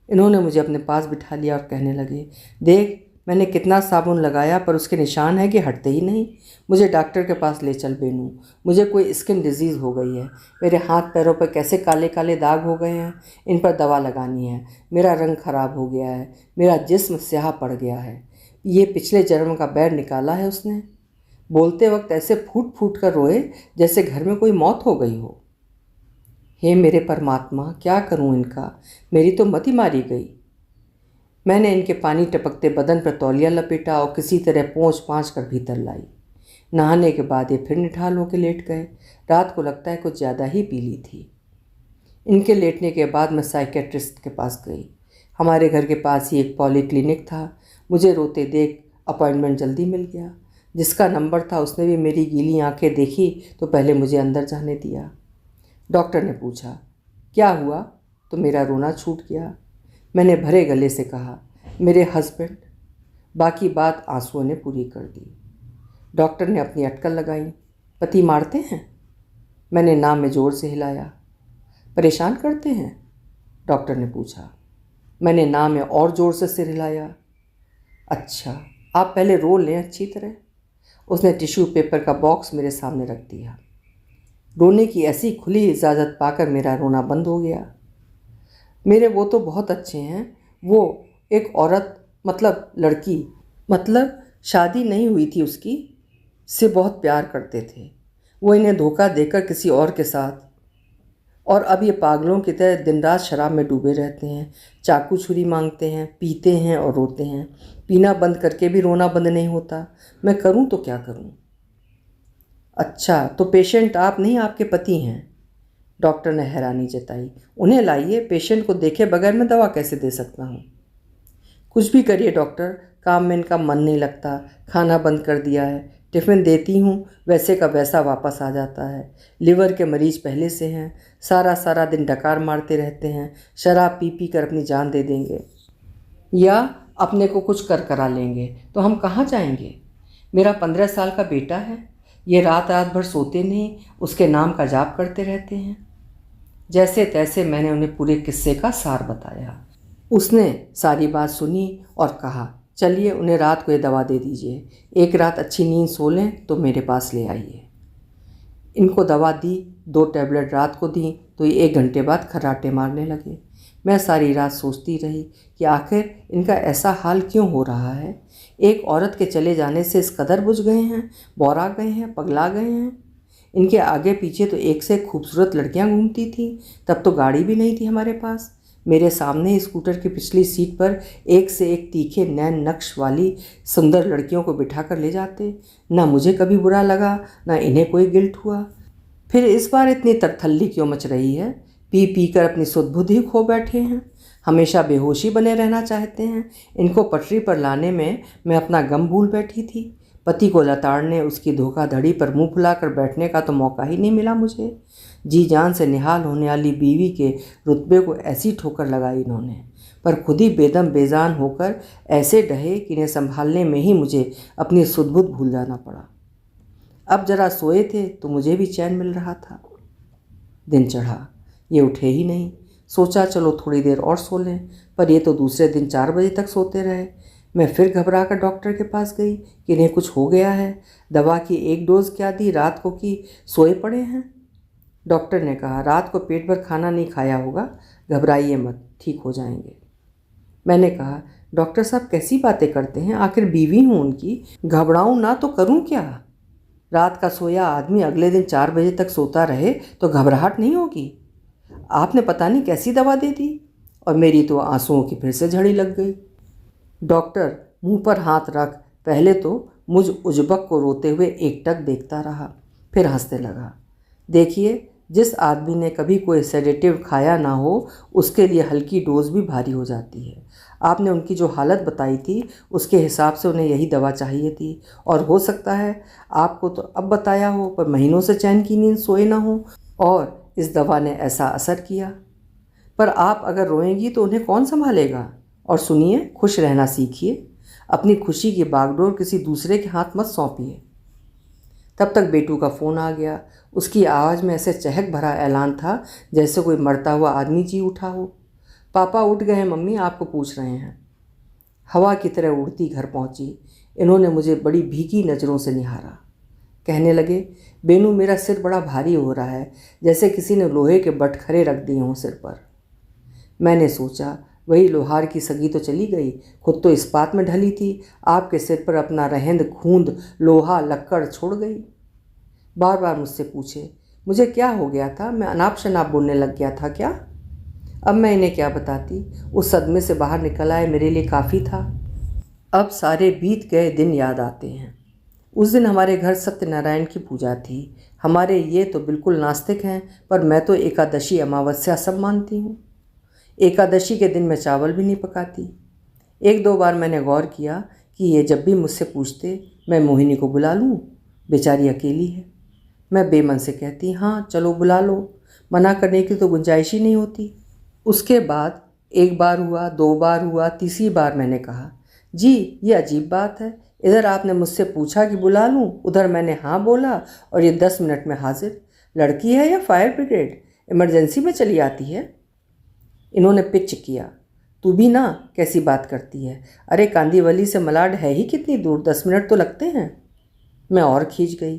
इन्होंने मुझे अपने पास बिठा लिया और कहने लगे, देख मैंने कितना साबुन लगाया पर उसके निशान है कि हटते ही नहीं। मुझे डॉक्टर के पास ले चल बेनू, मुझे कोई स्किन डिजीज़ हो गई है। मेरे हाथ पैरों पर कैसे काले काले दाग हो गए हैं, इन पर दवा लगानी है। मेरा रंग खराब हो गया है, मेरा जिस्म स्याह पड़ गया है। ये पिछले जन्म का बैर निकाला है उसने। बोलते वक्त ऐसे फूट फूट कर रोए जैसे घर में कोई मौत हो गई हो। हे मेरे परमात्मा, क्या करूं इनका, मेरी तो मति मारी गई। मैंने इनके पानी टपकते बदन पर तौलिया लपेटा और किसी तरह पोंछ पाँच कर भीतर लाई। नहाने के बाद ये फिर निठाल होकर लेट गए। रात को लगता है कुछ ज़्यादा ही पी ली थी। इनके लेटने के बाद मैं साइकेट्रिस्ट के पास गई। हमारे घर के पास ही एक पॉलीक्लिनिक था। मुझे रोते देख अपॉइंटमेंट जल्दी मिल गया। जिसका नंबर था उसने भी मेरी गीली आंखें देखी तो पहले मुझे अंदर जाने दिया। डॉक्टर ने पूछा, क्या हुआ? तो मेरा रोना छूट गया। मैंने भरे गले से कहा, मेरे हस्बैंड। बाकी बात आंसुओं ने पूरी कर दी। डॉक्टर ने अपनी अटकल लगाई। पति मारते हैं? मैंने नाम में ज़ोर से हिलाया। परेशान करते हैं? डॉक्टर ने पूछा। मैंने नाम में और ज़ोर से सिर हिलाया। अच्छा, आप पहले रो लें अच्छी तरह। उसने टिश्यू पेपर का बॉक्स मेरे सामने रख दिया। रोने की ऐसी खुली इजाज़त पाकर मेरा रोना बंद हो गया। मेरे वो तो बहुत अच्छे हैं। वो एक औरत, मतलब लड़की, मतलब शादी नहीं हुई थी उसकी, से बहुत प्यार करते थे। वो इन्हें धोखा देकर किसी और के साथ, और अब ये पागलों की तरह दिन रात शराब में डूबे रहते हैं। चाकू छुरी मांगते हैं, पीते हैं और रोते हैं। पीना बंद करके भी रोना बंद नहीं होता। मैं करूं तो क्या करूं? अच्छा, तो पेशेंट आप नहीं, आपके पति हैं? डॉक्टर ने हैरानी जताई। उन्हें लाइए, पेशेंट को देखे बगैर मैं दवा कैसे दे सकता हूँ? कुछ भी करिए डॉक्टर, काम में इनका मन नहीं लगता। खाना बंद कर दिया है। टिफ़िन देती हूँ, वैसे का वैसा वापस आ जाता है। लिवर के मरीज पहले से हैं। सारा सारा दिन डकार मारते रहते हैं। शराब पी पी कर अपनी जान दे देंगे या अपने को कुछ कर करा लेंगे तो हम कहाँ जाएंगे? मेरा 15 साल का बेटा है। ये रात रात भर सोते नहीं, उसके नाम का जाप करते रहते हैं। जैसे तैसे मैंने उन्हें पूरे किस्से का सार बताया। उसने सारी बात सुनी और कहा, चलिए उन्हें रात को ये दवा दे दीजिए। एक रात अच्छी नींद सो लें तो मेरे पास ले आइए। इनको दवा दी, 2 टैबलेट रात को दी तो ये 1 घंटे बाद खर्राटे मारने लगे। मैं सारी रात सोचती रही कि आखिर इनका ऐसा हाल क्यों हो रहा है। एक औरत के चले जाने से इस कदर बुझ गए हैं, बौरा गए हैं, पगला गए हैं। इनके आगे पीछे तो एक से खूबसूरत लड़कियां घूमती थी। तब तो गाड़ी भी नहीं थी हमारे पास। मेरे सामने ही स्कूटर की पिछली सीट पर एक से एक तीखे नैन नक्श वाली सुंदर लड़कियों को बिठा कर ले जाते। ना मुझे कभी बुरा लगा, ना इन्हें कोई गिल्ट हुआ। फिर इस बार इतनी तरथल्ली क्यों मच रही है? पी पी कर अपनी सुध-बुद्धि खो बैठे हैं। हमेशा बेहोशी बने रहना चाहते हैं। इनको पटरी पर लाने में मैं अपना गम भूल बैठी थी। पति को लताड़ने, उसकी धोखाधड़ी पर मुंह फुलाकर बैठने का तो मौका ही नहीं मिला मुझे। जी जान से निहाल होने वाली बीवी के रुतबे को ऐसी ठोकर लगाई इन्होंने, पर खुद ही बेदम बेजान होकर ऐसे डहे कि इन्हें संभालने में ही मुझे अपनी सुध-बुध भूल जाना पड़ा। अब जरा सोए थे तो मुझे भी चैन मिल रहा था। दिन चढ़ा, ये उठे ही नहीं। सोचा चलो थोड़ी देर और सो लें, पर ये तो दूसरे दिन 4 बजे तक सोते रहे। मैं फिर घबरा कर डॉक्टर के पास गई कि इन्हें कुछ हो गया है। दवा की 1 डोज क्या दी, रात को कि सोए पड़े हैं। डॉक्टर ने कहा, रात को पेट भर खाना नहीं खाया होगा, घबराइए मत, ठीक हो जाएंगे। मैंने कहा, डॉक्टर साहब कैसी बातें करते हैं, आखिर बीवी हूँ उनकी, घबराऊँ ना तो करूँ क्या? रात का सोया आदमी अगले दिन 4 बजे तक सोता रहे तो घबराहट नहीं होगी? आपने पता नहीं कैसी दवा दे दी। और मेरी तो आंसुओं की फिर से झड़ी लग गई। डॉक्टर मुंह पर हाथ रख पहले तो मुझ उजबक को रोते हुए एकटक देखता रहा, फिर हंसने लगा। देखिए, जिस आदमी ने कभी कोई सेडेटिव खाया ना हो उसके लिए हल्की डोज भी भारी हो जाती है। आपने उनकी जो हालत बताई थी उसके हिसाब से उन्हें यही दवा चाहिए थी, और हो सकता है आपको तो अब बताया हो पर महीनों से चैन की नींद सोए ना हो और इस दवा ने ऐसा असर किया। पर आप अगर रोएंगी तो उन्हें कौन संभालेगा? और सुनिए, खुश रहना सीखिए। अपनी खुशी की बागडोर किसी दूसरे के हाथ मत सौंपिए। तब तक बेटू का फ़ोन आ गया। उसकी आवाज़ में ऐसे चहक भरा ऐलान था जैसे कोई मरता हुआ आदमी जी उठा हो। पापा उठ गए हैं मम्मी, आपको पूछ रहे हैं। हवा की तरह उड़ती घर पहुंची। इन्होंने मुझे बड़ी भीगी नज़रों से निहारा। कहने लगे, बेनू मेरा सिर बड़ा भारी हो रहा है, जैसे किसी ने लोहे के बटखरे रख दिए हों सिर पर। मैंने सोचा, वही लोहार की सगी तो चली गई, खुद तो इस्पात में ढली थी, आपके सिर पर अपना रहंद खूंद लोहा लक्कड़ छोड़ गई। बार बार मुझसे पूछे, मुझे क्या हो गया था? मैं अनाप शनाप बोलने लग गया था क्या? अब मैं इन्हें क्या बताती? उस सदमे से बाहर निकल आए मेरे लिए काफ़ी था। अब सारे बीत गए दिन याद आते हैं। उस दिन हमारे घर सत्यनारायण की पूजा थी। हमारे ये तो बिल्कुल नास्तिक हैं, पर मैं तो एकादशी अमावस्या सब मानती हूँ। एकादशी के दिन मैं चावल भी नहीं पकाती। एक दो बार मैंने गौर किया कि ये जब भी मुझसे पूछते, मैं मोहिनी को बुला लूँ, बेचारी अकेली है। मैं बेमन से कहती, हाँ चलो बुला लो, मना करने की तो गुंजाइश ही नहीं होती। उसके बाद एक बार हुआ, दो बार हुआ, तीसरी बार मैंने कहा, जी ये अजीब बात है, इधर आपने मुझसे पूछा कि बुला लूँ, उधर मैंने हाँ बोला और ये 10 मिनट में हाजिर। लड़की है या फायर ब्रिगेड? इमरजेंसी में चली आती है। इन्होंने पिच किया, तू भी ना कैसी बात करती है? अरे कांदीवली से मलाड है ही कितनी दूर, 10 मिनट तो लगते हैं। मैं और खींच गई,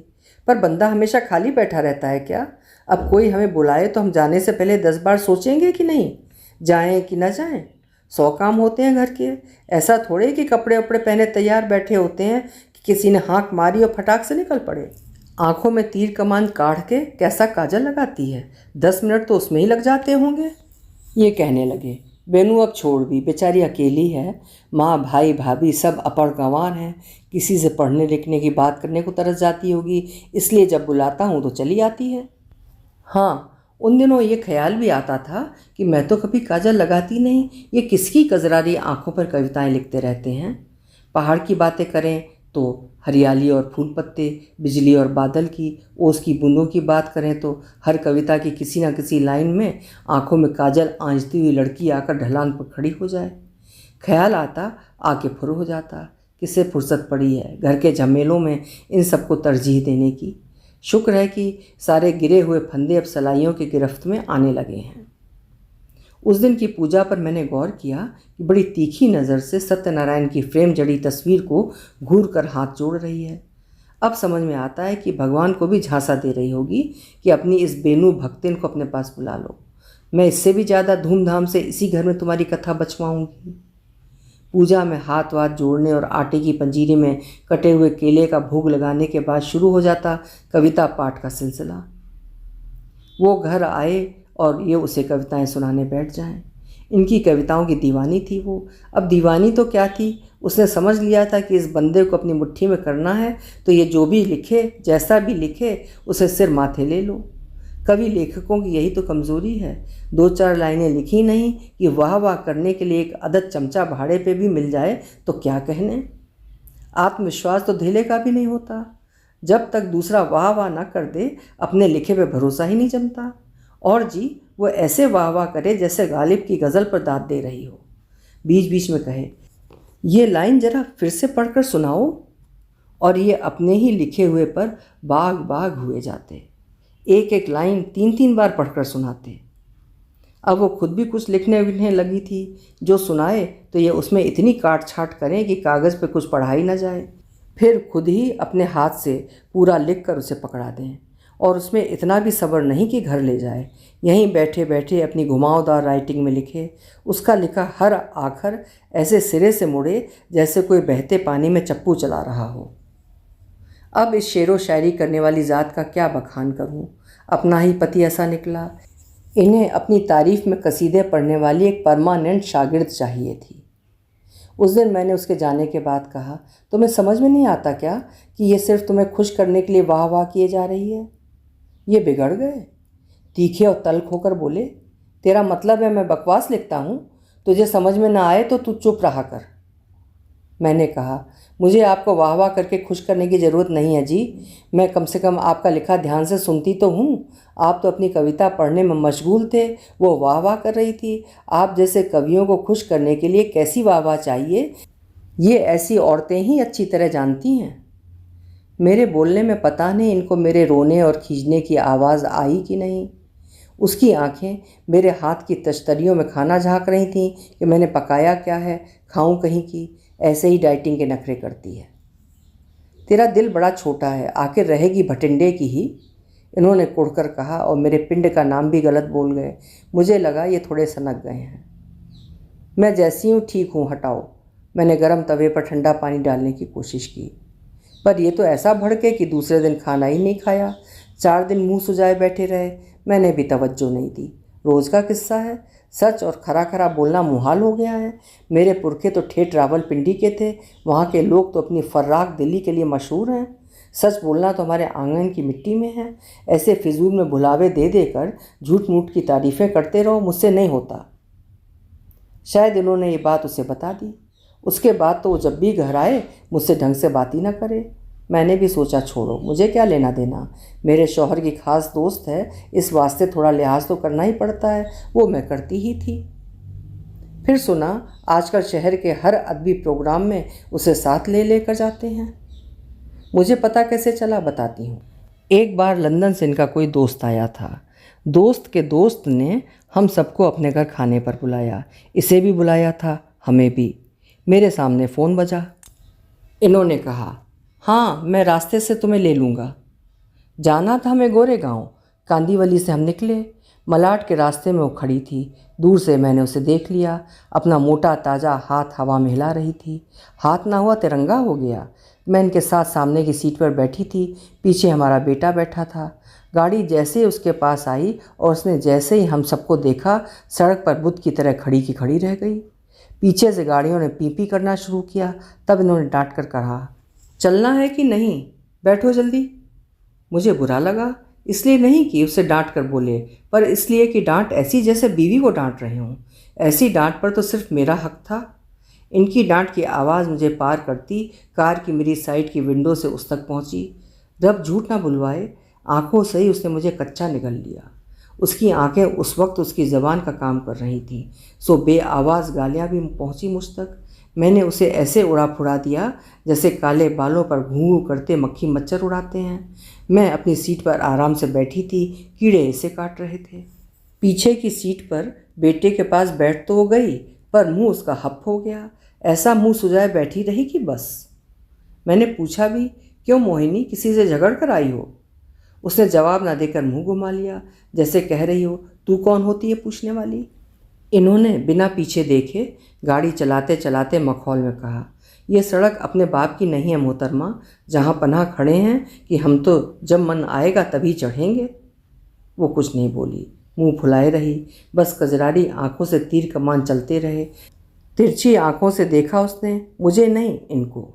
पर बंदा हमेशा खाली बैठा रहता है क्या? अब कोई हमें बुलाए तो हम जाने से पहले 10 बार सोचेंगे कि नहीं जाएं कि ना जाएं? 100 काम होते हैं घर के। ऐसा थोड़े कि कपड़े वपड़े पहने तैयार बैठे होते हैं कि किसी ने हाँक मारी और फटाक से निकल पड़े। आंखों में तीर कमान काढ़ के कैसा काजल लगाती है, 10 मिनट तो उसमें ही लग जाते होंगे। ये कहने लगे, बेनू अब छोड़ भी, बेचारी अकेली है, माँ भाई भाभी सब अपड़ गंवार हैं, किसी से पढ़ने लिखने की बात करने को तरस जाती होगी, इसलिए जब बुलाता हूँ तो चली आती है। हाँ, उन दिनों ये ख्याल भी आता था कि मैं तो कभी काजल लगाती नहीं, ये किसकी कजरारी आंखों पर कविताएं लिखते रहते हैं। पहाड़ की बातें करें तो हरियाली और फूल पत्ते, बिजली और बादल की, ओस की बूंदों की बात करें तो हर कविता की किसी न किसी लाइन में आंखों में काजल आंचती हुई लड़की आकर ढलान पर खड़ी हो जाए। ख्याल आता, आके फुर हो जाता, किसे फुर्सत पड़ी है घर के झमेलों में इन सबको तरजीह देने की। शुक्र है कि सारे गिरे हुए फंदे अब सलाइयों की गिरफ्त में आने लगे हैं। उस दिन की पूजा पर मैंने गौर किया कि बड़ी तीखी नज़र से सत्यनारायण की फ्रेम जड़ी तस्वीर को घूर कर हाथ जोड़ रही है। अब समझ में आता है कि भगवान को भी झांसा दे रही होगी कि अपनी इस बेनू भक्तिन को अपने पास बुला लो, मैं इससे भी ज़्यादा धूमधाम से इसी घर में तुम्हारी कथा बचवाऊंगी। पूजा में हाथ वाथ जोड़ने और आटे की पंजीरी में कटे हुए केले का भोग लगाने के बाद शुरू हो जाता कविता पाठ का सिलसिला। वो घर आए और ये उसे कविताएं सुनाने बैठ जाएं। इनकी कविताओं की दीवानी थी वो। अब दीवानी तो क्या थी, उसने समझ लिया था कि इस बंदे को अपनी मुट्ठी में करना है तो ये जो भी लिखे, जैसा भी लिखे, उसे सिर माथे ले लो। कवि लेखकों की यही तो कमज़ोरी है, 2-4 लाइनें लिखी नहीं कि वाह वाह करने के लिए एक अदद चमचा भाड़े पे भी मिल जाए तो क्या कहने। आत्मविश्वास तो धेले का भी नहीं होता। जब तक दूसरा वाह वाह ना कर दे, अपने लिखे पे भरोसा ही नहीं जमता। और जी, वो ऐसे वाह वाह करे जैसे गालिब की गज़ल पर दाद दे रही हो। बीच बीच में कहे, ये लाइन ज़रा फिर से पढ़कर सुनाओ, और ये अपने ही लिखे हुए पर बाग बाग हुए जाते। एक एक लाइन 3-3 बार पढ़कर सुनाते। अब वो खुद भी कुछ लिखने विखने लगी थी, जो सुनाए तो ये उसमें इतनी काट छाट करें कि कागज़ पे कुछ पढ़ा ही ना जाए, फिर खुद ही अपने हाथ से पूरा लिख कर उसे पकड़ा दें। और उसमें इतना भी सब्र नहीं कि घर ले जाए, यहीं बैठे बैठे अपनी घुमावदार राइटिंग में लिखे। उसका लिखा हर आखर ऐसे सिरे से मुड़े जैसे कोई बहते पानी में चप्पू चला रहा हो। अब इस शेरो शायरी करने वाली ज़ात का क्या बखान करूं, अपना ही पति ऐसा निकला। इन्हें अपनी तारीफ़ में कसीदे पढ़ने वाली एक परमानेंट शागिर्द चाहिए थी। उस दिन मैंने उसके जाने के बाद कहा, तुम्हें समझ में नहीं आता क्या कि ये सिर्फ तुम्हें खुश करने के लिए वाह वाह किए जा रही है? ये बिगड़ गए। तीखे और तल्ख होकर बोले, तेरा मतलब है मैं बकवास लिखता हूँ, तुझे समझ में ना आए तो तू चुप रहा कर। मैंने कहा, मुझे आपको वाह वाह करके खुश करने की ज़रूरत नहीं है जी। मैं कम से कम आपका लिखा ध्यान से सुनती तो हूँ। आप तो अपनी कविता पढ़ने में मशगूल थे, वो वाह वाह कर रही थी। आप जैसे कवियों को खुश करने के लिए कैसी वाह वाह चाहिए, ये ऐसी औरतें ही अच्छी तरह जानती हैं। मेरे बोलने में पता नहीं इनको मेरे रोने और खींचने की आवाज़ आई कि नहीं। उसकी आंखें मेरे हाथ की तश्तरियों में खाना झाँक रही थीं कि मैंने पकाया क्या है, खाऊं कहीं की। ऐसे ही डाइटिंग के नखरे करती है। तेरा दिल बड़ा छोटा है, आखिर रहेगी भटिंडे की ही, इन्होंने कुढ़कर कहा और मेरे पिंड का नाम भी गलत बोल गए। मुझे लगा ये थोड़े सनक गए हैं। मैं जैसी हूँ ठीक हूँ, हटाओ। मैंने गर्म तवे पर ठंडा पानी डालने की कोशिश की, पर ये तो ऐसा भड़के कि दूसरे दिन खाना ही नहीं खाया। 4 दिन मुंह सुजाए बैठे रहे। मैंने भी तवज्जो नहीं दी। रोज़ का किस्सा है। सच और खरा खरा बोलना मुहाल हो गया है। मेरे पुरखे तो ठेठ रावलपिंडी के थे। वहाँ के लोग तो अपनी फर्राक दिली के लिए मशहूर हैं। सच बोलना तो हमारे आंगन की मिट्टी में है। ऐसे फिजूल में भुलावे दे देकर झूठ मूठ की तारीफ़ें करते रहो, मुझसे नहीं होता। शायद इन्होंने ये बात उसे बता दी। उसके बाद तो वो जब भी घर आए मुझसे ढंग से बात ही ना करे। मैंने भी सोचा छोड़ो, मुझे क्या लेना देना। मेरे शौहर की खास दोस्त है, इस वास्ते थोड़ा लिहाज तो करना ही पड़ता है। वो मैं करती ही थी। फिर सुना आजकल शहर के हर अदबी प्रोग्राम में उसे साथ ले लेकर जाते हैं। मुझे पता कैसे चला, बताती हूँ। एक बार लंदन से इनका कोई दोस्त आया था। दोस्त के दोस्त ने हम सबको अपने घर खाने पर बुलाया। इसे भी बुलाया था, हमें भी। मेरे सामने फ़ोन बजा। इन्होंने कहा, हाँ मैं रास्ते से तुम्हें ले लूँगा। जाना था हमें गोरेगांव। कांदीवली से हम निकले। मलाड के रास्ते में वो खड़ी थी। दूर से मैंने उसे देख लिया। अपना मोटा ताज़ा हाथ हवा में हिला रही थी। हाथ ना हुआ तिरंगा हो गया। मैं इनके साथ सामने की सीट पर बैठी थी। पीछे हमारा बेटा बैठा था। गाड़ी जैसे ही उसके पास आई और उसने जैसे ही हम सबको देखा, सड़क पर बुत की तरह खड़ी की खड़ी रह गई। पीछे से गाड़ियों ने पी पी करना शुरू किया। तब इन्होंने डांट कर कहा, चलना है कि नहीं, बैठो जल्दी। मुझे बुरा लगा, इसलिए नहीं कि उसे डांट कर बोले, पर इसलिए कि डांट ऐसी जैसे बीवी को डांट रहे हों। ऐसी डांट पर तो सिर्फ मेरा हक था। इनकी डांट की आवाज़ मुझे पार करती कार की मेरी साइड की विंडो से उस तक पहुंची। रब झूठ ना बुलवाए, आंखों से ही उसने मुझे कच्चा निगल लिया। उसकी आंखें उस वक्त उसकी ज़बान का काम कर रही थीं, सो बेआवाज़ गालियाँ भी पहुंची मुझ तक। मैंने उसे ऐसे उड़ा फुड़ा दिया जैसे काले बालों पर घूं करते मक्खी मच्छर उड़ाते हैं। मैं अपनी सीट पर आराम से बैठी थी, कीड़े इसे काट रहे थे। पीछे की सीट पर बेटे के पास बैठ तो वो गई, पर मुंह उसका हप हो गया। ऐसा मुंह सुजाए बैठी रही कि बस। मैंने पूछा भी, क्यों मोहिनी, किसी से झगड़ कर आई हो? उसने जवाब ना देकर मुंह घुमा लिया, जैसे कह रही हो, तू कौन होती है पूछने वाली। इन्होंने बिना पीछे देखे गाड़ी चलाते चलाते मखौल में कहा, यह सड़क अपने बाप की नहीं है मोहतरमा, जहाँ पनाह खड़े हैं कि हम तो जब मन आएगा तभी चढ़ेंगे। वो कुछ नहीं बोली, मुंह फुलाए रही। बस कजरारी आंखों से तीर कमान चलते रहे। तिरछी आंखों से देखा उसने, मुझे नहीं, इनको।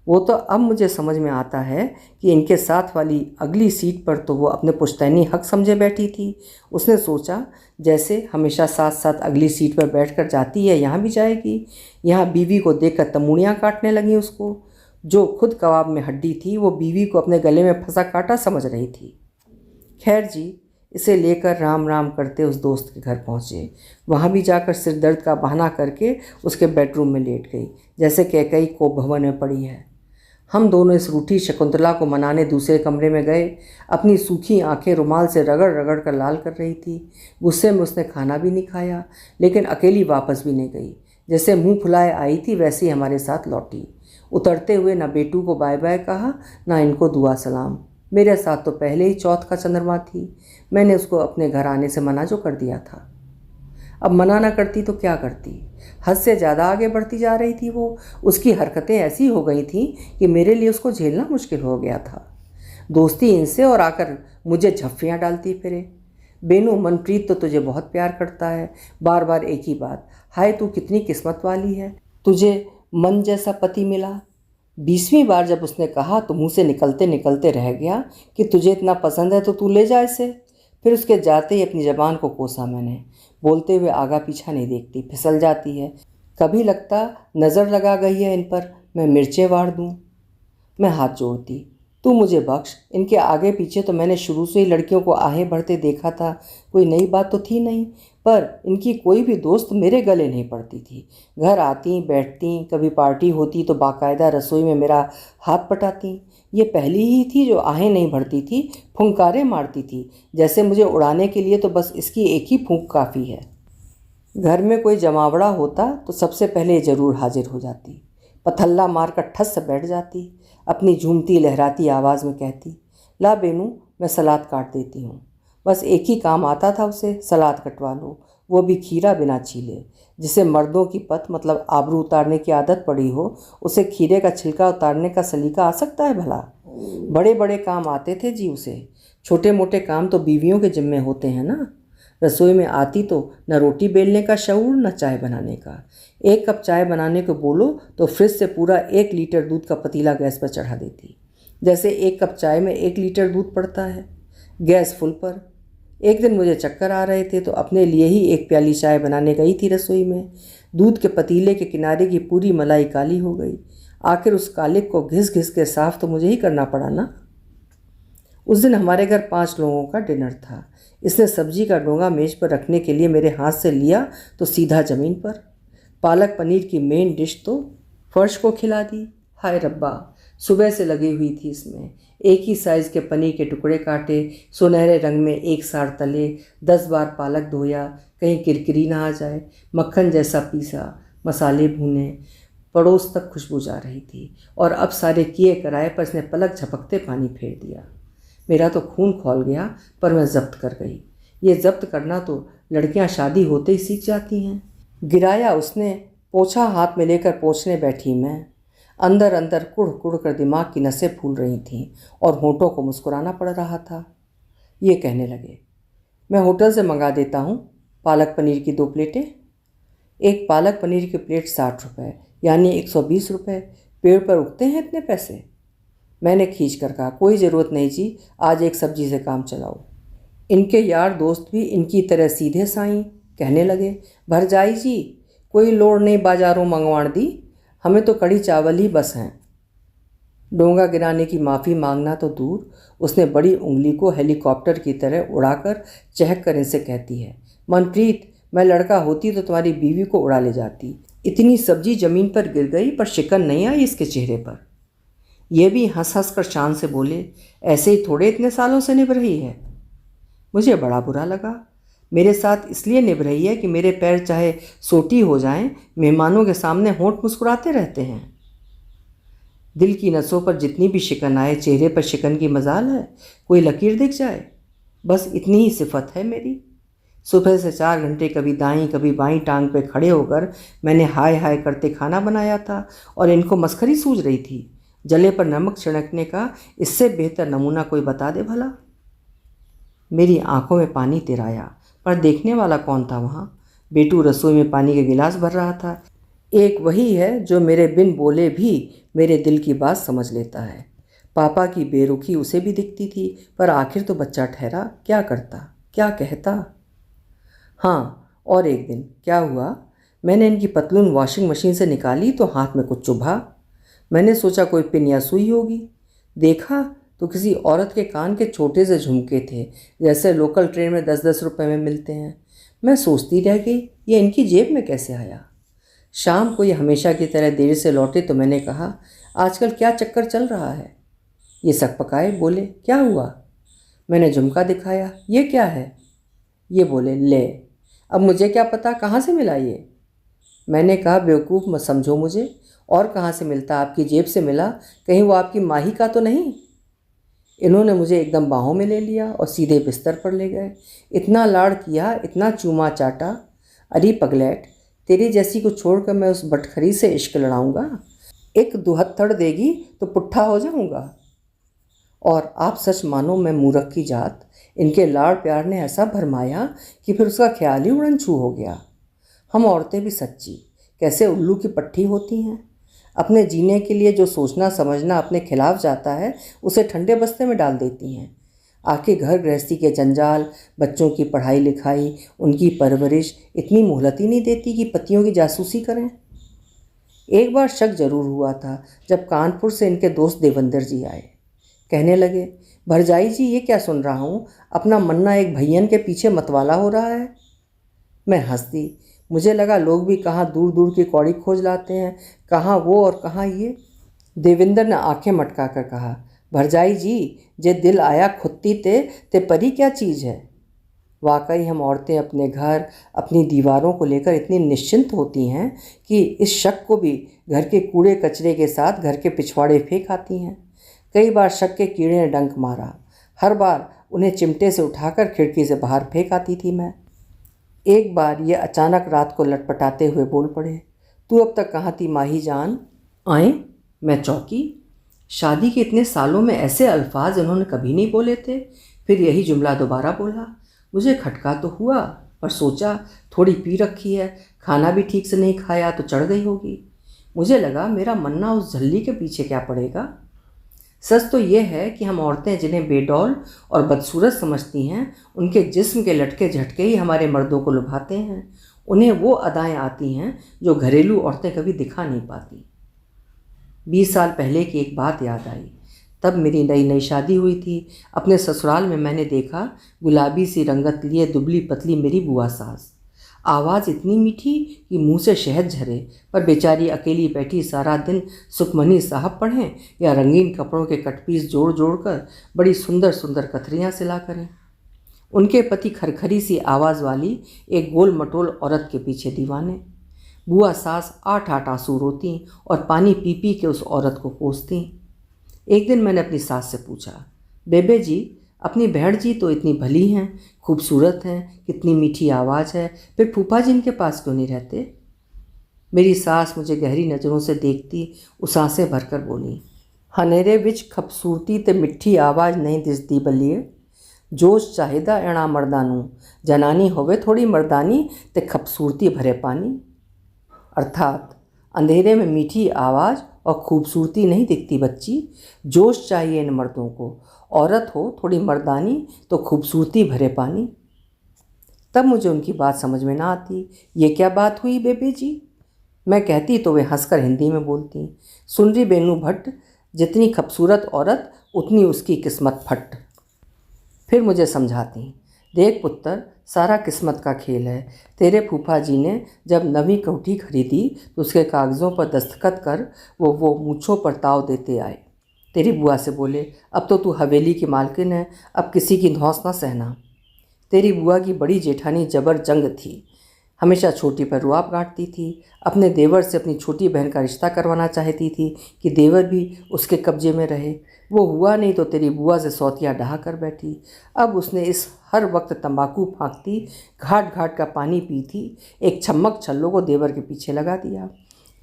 वो तो अब मुझे समझ में आता है कि इनके साथ वाली अगली सीट पर तो वो अपने पुश्तैनी हक समझे बैठी थी। उसने सोचा जैसे हमेशा साथ साथ अगली सीट पर बैठकर जाती है, यहाँ भी जाएगी। यहाँ बीवी को देखकर तमूड़ियाँ काटने लगी उसको। जो खुद कबाब में हड्डी थी, वो बीवी को अपने गले में फंसा काटा समझ रही थी। खैर जी, इसे लेकर राम राम करते उस दोस्त के घर पहुँचे। वहाँ भी जाकर सिर दर्द का बहाना करके उसके बेडरूम में लेट गई, जैसे कैकई को भवन में पड़ी है। हम दोनों इस रूठी शकुंतला को मनाने दूसरे कमरे में गए। अपनी सूखी आंखें रुमाल से रगड़ रगड़ कर लाल कर रही थी। गुस्से में उसने खाना भी नहीं खाया, लेकिन अकेली वापस भी नहीं गई। जैसे मुंह फुलाए आई थी वैसे ही हमारे साथ लौटी। उतरते हुए ना बेटू को बाय बाय कहा, ना इनको दुआ सलाम। मेरे साथ तो पहले ही चौथ का चंद्रमा थी। मैंने उसको अपने घर आने से मना जो कर दिया था। अब मना ना करती तो क्या करती। हद से ज़्यादा आगे बढ़ती जा रही थी वो। उसकी हरकतें ऐसी हो गई थीं कि मेरे लिए उसको झेलना मुश्किल हो गया था। दोस्ती इनसे और आकर मुझे झप्पियाँ डालती फिरे। बेनू, मनप्रीत तो तुझे बहुत प्यार करता है। बार बार एक ही बात, हाय तू कितनी किस्मत वाली है, तुझे मन जैसा पति मिला। 20वीं बार जब उसने कहा तो मुँह से निकलते निकलते रह गया कि तुझे इतना पसंद है तो तू ले जा इसे। फिर उसके जाते ही अपनी ज़बान को कोसा मैंने। बोलते हुए आगा पीछा नहीं देखती, फिसल जाती है। कभी लगता नज़र लगा गई है इन पर, मैं मिर्चें वार दूँ। मैं हाथ जोड़ती, तू मुझे बख्श, इनके आगे पीछे तो मैंने शुरू से ही लड़कियों को आहें भरते देखा था, कोई नई बात तो थी नहीं। पर इनकी कोई भी दोस्त मेरे गले नहीं पड़ती थी। घर आती बैठती, कभी पार्टी होती तो बाकायदा रसोई में मेरा हाथ पटाती। ये पहली ही थी जो आहें नहीं भरती थी, फुंकारें मारती थी, जैसे मुझे उड़ाने के लिए तो बस इसकी एक ही फूंक काफ़ी है। घर में कोई जमावड़ा होता तो सबसे पहले ज़रूर हाजिर हो जाती, पथल्ला मारकर ठस से बैठ जाती, अपनी झूमती लहराती आवाज़ में कहती, ला बेनू मैं सलाद काट देती हूँ। बस एक ही काम आता था उसे, सलाद कटवा लो, वो भी खीरा बिना छीले। जिसे मर्दों की पत मतलब आबरू उतारने की आदत पड़ी हो, उसे खीरे का छिलका उतारने का सलीका आ सकता है भला? बड़े बड़े काम आते थे जी उसे, छोटे मोटे काम तो बीवियों के जिम्मे होते हैं ना। रसोई में आती तो न रोटी बेलने का शऊर न चाय बनाने का। एक कप चाय बनाने को बोलो तो फ्रिज से पूरा 1 लीटर दूध का पतीला गैस पर चढ़ा देती, जैसे 1 कप चाय में 1 लीटर दूध पड़ता है। गैस फुल पर। एक दिन मुझे चक्कर आ रहे थे तो अपने लिए ही 1 प्याली चाय बनाने गई थी रसोई में। दूध के पतीले के किनारे की पूरी मलाई काली हो गई। आखिर उस कालिक को घिस घिस के साफ तो मुझे ही करना पड़ा ना। उस दिन हमारे घर 5 लोगों का डिनर था। इसने सब्जी का डोंगा मेज पर रखने के लिए मेरे हाथ से लिया तो सीधा ज़मीन पर। पालक पनीर की मेन डिश तो फर्श को खिला दी। हाय रब्बा, सुबह से लगी हुई थी इसमें। एक ही साइज़ के पनीर के टुकड़े काटे, सुनहरे रंग में एक सार तले, 10 बार पालक धोया, कहीं किरकिरी ना आ जाए, मक्खन जैसा पीसा, मसाले भूने, पड़ोस तक खुशबू जा रही थी। और अब सारे किए कराए पर इसने पलक झपकते पानी फेर दिया। मेरा तो खून खौल गया, पर मैं जब्त कर गई। ये जब्त करना तो लड़कियां शादी होते ही सीख जाती हैं। गिराया उसने, पोछा हाथ में लेकर पोंछने बैठी मैं। अंदर अंदर कुड़ कुड़ कर दिमाग की नसें फूल रही थीं और होंठों को मुस्कुराना पड़ रहा था। ये कहने लगे, मैं होटल से मंगा देता हूँ पालक पनीर की 2 प्लेटें। एक पालक पनीर की प्लेट 60 रुपये, यानी 120 रुपये। पेड़ पर उगते हैं इतने पैसे? मैंने खींच कर कहा, कोई ज़रूरत नहीं जी, आज एक सब्जी से काम चलाओ। इनके यार दोस्त भी इनकी तरह सीधे साईं कहने लगे, भरजाई जी कोई लोड़ नहीं बाजारों मंगवाण दी, हमें तो कड़ी चावल ही बस हैं। डोंगा गिराने की माफ़ी मांगना तो दूर, उसने बड़ी उंगली को हेलीकॉप्टर की तरह उड़ाकर चहक कर इनसे कहती है, मनप्रीत मैं लड़का होती तो तुम्हारी बीवी को उड़ा ले जाती। इतनी सब्जी ज़मीन पर गिर गई पर शिकन नहीं आई इसके चेहरे पर। यह भी हंस हंस कर शान से बोले, ऐसे ही थोड़े इतने सालों से निभ रही है। मुझे बड़ा बुरा लगा। मेरे साथ इसलिए निभ रही है कि मेरे पैर चाहे सोटी हो जाएं, मेहमानों के सामने होंठ मुस्कुराते रहते हैं। दिल की नसों पर जितनी भी शिकन आए, चेहरे पर शिकन की मजाल है, कोई लकीर दिख जाए, बस इतनी ही सिफत है मेरी। सुबह से 4 घंटे कभी दाईं कभी बाईं टांग पे खड़े होकर मैंने हाय हाय करते खाना बनाया था और इनको मस्खरी सूझ रही थी। जले पर नमक छिड़कने का इससे बेहतर नमूना कोई बता दे भला। मेरी आंखों में पानी तिराया, पर देखने वाला कौन था वहाँ? बेटू रसोई में पानी के गिलास भर रहा था। एक वही है जो मेरे बिन बोले भी मेरे दिल की बात समझ लेता है। पापा की बेरुखी उसे भी दिखती थी, पर आखिर तो बच्चा ठहरा, क्या करता, क्या कहता। हाँ, और एक दिन क्या हुआ, मैंने इनकी पतलून वॉशिंग मशीन से निकाली तो हाथ में कुछ चुभा। मैंने सोचा कोई पिन या सुई होगी। देखा तो किसी औरत के कान के छोटे से झुमके थे, जैसे लोकल ट्रेन में 10-10 रुपये में मिलते हैं। मैं सोचती रह गई, ये इनकी जेब में कैसे आया। शाम को ये हमेशा की तरह देर से लौटे तो मैंने कहा, आजकल क्या चक्कर चल रहा है? ये सकपकाए, बोले क्या हुआ? मैंने झुमका दिखाया, ये क्या है? ये बोले, ले अब मुझे क्या पता कहाँ से मिला ये। मैंने कहा, बेवकूफ़ मत समझो मुझे, और कहाँ से मिलता, आपकी जेब से मिला, कहीं वो आपकी माही का तो नहीं। इन्होंने मुझे एकदम बाहों में ले लिया और सीधे बिस्तर पर ले गए। इतना लाड़ किया, इतना चूमा चाटा। अरे पगलेट, तेरी जैसी को छोड़कर मैं उस बटखरी से इश्क लड़ाऊंगा? एक दुहत्थड़ देगी तो पुट्ठा हो जाऊंगा। और आप सच मानो मैं मूर्ख की जात, इनके लाड़ प्यार ने ऐसा भरमाया कि फिर उसका ख्याल ही उड़न छू हो गया। हम औरतें भी सच्ची कैसे उल्लू की पट्टी होती हैं। अपने जीने के लिए जो सोचना समझना अपने खिलाफ जाता है, उसे ठंडे बस्ते में डाल देती हैं। आखिर घर गृहस्थी के जंजाल, बच्चों की पढ़ाई लिखाई, उनकी परवरिश इतनी मोहलत ही नहीं देती कि पतियों की जासूसी करें। एक बार शक जरूर हुआ था जब कानपुर से इनके दोस्त देवेंद्र जी आए। कहने लगे, भरजाई जी ये क्या सुन रहा हूँ, अपना मन्ना एक भैयन के पीछे मतवाला हो रहा है। मैं हंस दी। मुझे लगा लोग भी कहाँ दूर दूर की कौड़ी खोज लाते हैं, कहाँ वो और कहाँ ये। देवेंद्र ने आंखें मटका कर कहा, भरजाई जी जे दिल आया खुत्ती ते परी क्या चीज़ है। वाकई हम औरतें अपने घर, अपनी दीवारों को लेकर इतनी निश्चिंत होती हैं कि इस शक को भी घर के कूड़े कचरे के साथ घर के पिछवाड़े फेंक आती हैं। कई बार शक के कीड़े ने डंक मारा, हर बार उन्हें चिमटे से उठाकर खिड़की से बाहर फेंक आती थी मैं। एक बार ये अचानक रात को लटपटाते हुए बोल पड़े, तू अब तक कहाँ थी माही जान। आए? मैं चौंकी। शादी के इतने सालों में ऐसे अल्फाज इन्होंने कभी नहीं बोले थे। फिर यही जुमला दोबारा बोला। मुझे खटका तो हुआ, पर सोचा थोड़ी पी रखी है, खाना भी ठीक से नहीं खाया तो चढ़ गई होगी। मुझे लगा मेरा मन्ना उस झल्ली के पीछे क्या पड़ेगा। सच तो ये है कि हम औरतें जिन्हें बेडौल और बदसूरत समझती हैं, उनके जिस्म के लटके झटके ही हमारे मर्दों को लुभाते हैं। उन्हें वो अदाएं आती हैं जो घरेलू औरतें कभी दिखा नहीं पाती। 20 साल पहले की एक बात याद आई। तब मेरी नई नई शादी हुई थी। अपने ससुराल में मैंने देखा गुलाबी सी रंगत लिए दुबली पतली मेरी बुआ सास। आवाज़ इतनी मीठी कि मुंह से शहद झरे, पर बेचारी अकेली बैठी सारा दिन सुखमनी साहब पढ़ें या रंगीन कपड़ों के कटपीस जोड़ जोड़ कर बड़ी सुंदर सुंदर कथरियाँ सिला करें। उनके पति खरखरी सी आवाज़ वाली एक गोल मटोल औरत के पीछे दीवाने। बुआ सास 8-8 आंसू रोती और पानी पी पी के उस औरत को कोसती। एक दिन मैंने अपनी सास से पूछा, बेबे जी अपनी बहन जी तो इतनी भली हैं, खूबसूरत हैं, कितनी मीठी आवाज़ है, फिर फूफा जी इनके पास क्यों नहीं रहते। मेरी सास मुझे गहरी नज़रों से देखती उसासे भरकर बोली, हनेरे विच खूबसूरती ते मिठी आवाज़ नहीं दिसदी बल्लिए, जोश चाहिदा एना मर्दानू, जनानी होवे थोड़ी मर्दानी ते खूबसूरती भरे पानी। अर्थात अंधेरे में मीठी आवाज़ और खूबसूरती नहीं दिखती बच्ची, जोश चाहिए इन मर्दों को, औरत हो थोड़ी मर्दानी तो खूबसूरती भरे पानी। तब मुझे उनकी बात समझ में ना आती। ये क्या बात हुई बेबे जी। मैं कहती तो वे हंसकर हिंदी में बोलती, सुन रही बेनू भट्ट, जितनी खूबसूरत औरत उतनी उसकी किस्मत फट। फिर मुझे समझाती, देख पुत्र सारा किस्मत का खेल है। तेरे फूफा जी ने जब नवी कोठी खरीदी तो उसके कागज़ों पर दस्तखत कर वो मूँछों पर ताव देते आए। तेरी बुआ से बोले, अब तो तू हवेली की मालकिन है, अब किसी की धौंस ना सहना। तेरी बुआ की बड़ी जेठानी जबर जंग थी, हमेशा छोटी पर रुआब गांठती थी। अपने देवर से अपनी छोटी बहन का रिश्ता करवाना चाहती थी कि देवर भी उसके कब्जे में रहे। वो हुआ नहीं तो तेरी बुआ से सौतिया डहा कर बैठी। अब उसने इस हर वक्त तंबाकू फाँकती, घाट घाट का पानी पीती, एक छम्मक छल्लों को देवर के पीछे लगा दिया।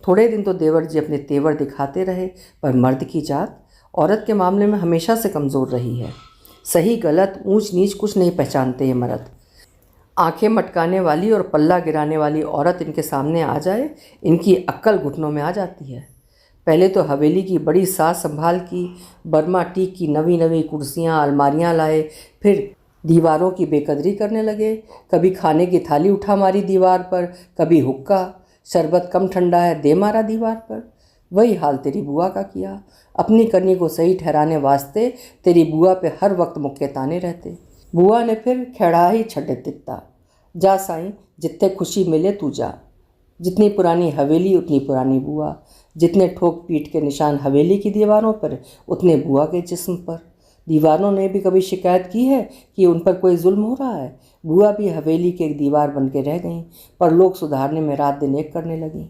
थोड़े दिन तो देवर जी अपने तेवर दिखाते रहे, पर मर्द की जात औरत के मामले में हमेशा से कमज़ोर रही है। सही गलत ऊंच नीच कुछ नहीं पहचानते ये मर्द। आंखें मटकाने वाली और पल्ला गिराने वाली औरत इनके सामने आ जाए, इनकी अक्ल घुटनों में आ जाती है। पहले तो हवेली की बड़ी सास संभाल की, बर्मा टीक की नवी नवी कुर्सियाँ अलमारियाँ लाए, फिर दीवारों की बेकदरी करने लगे। कभी खाने की थाली उठा मारी दीवार पर, कभी हुक्का, शरबत कम ठंडा है दे मारा दीवार पर। वही हाल तेरी बुआ का किया। अपनी करनी को सही ठहराने वास्ते तेरी बुआ पे हर वक्त मुक्के ताने रहते। बुआ ने फिर खेड़ा ही छड्डे दिता, जा साईं जितने खुशी मिले तू जा। जितनी पुरानी हवेली उतनी पुरानी बुआ, जितने ठोक पीट के निशान हवेली की दीवारों पर उतने बुआ के जिस्म पर। दीवारों ने भी कभी शिकायत की है कि उन पर कोई जुल्म हो रहा है। बुआ भी हवेली के एक दीवार बन के रह गईं, पर लोग सुधारने में रात दिन एक करने लगीं।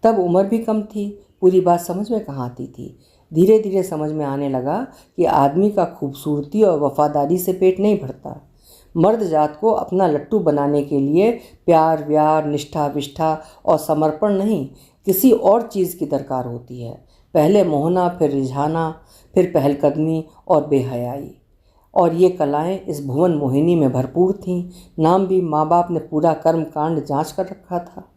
तब उम्र भी कम थी, पूरी बात समझ में कहाँ आती थी। धीरे धीरे समझ में आने लगा कि आदमी का खूबसूरती और वफादारी से पेट नहीं भरता। मर्द जात को अपना लट्टू बनाने के लिए प्यार व्यार निष्ठा विष्ठा और समर्पण नहीं, किसी और चीज़ की दरकार होती है। पहले मोहना, फिर रिझाना, फिर पहलकदमी और बेहयाई। और ये कलाएं इस भुवन मोहिनी में भरपूर थीं। नाम भी माँ बाप ने पूरा कर्म कांड जाँच कर रखा था।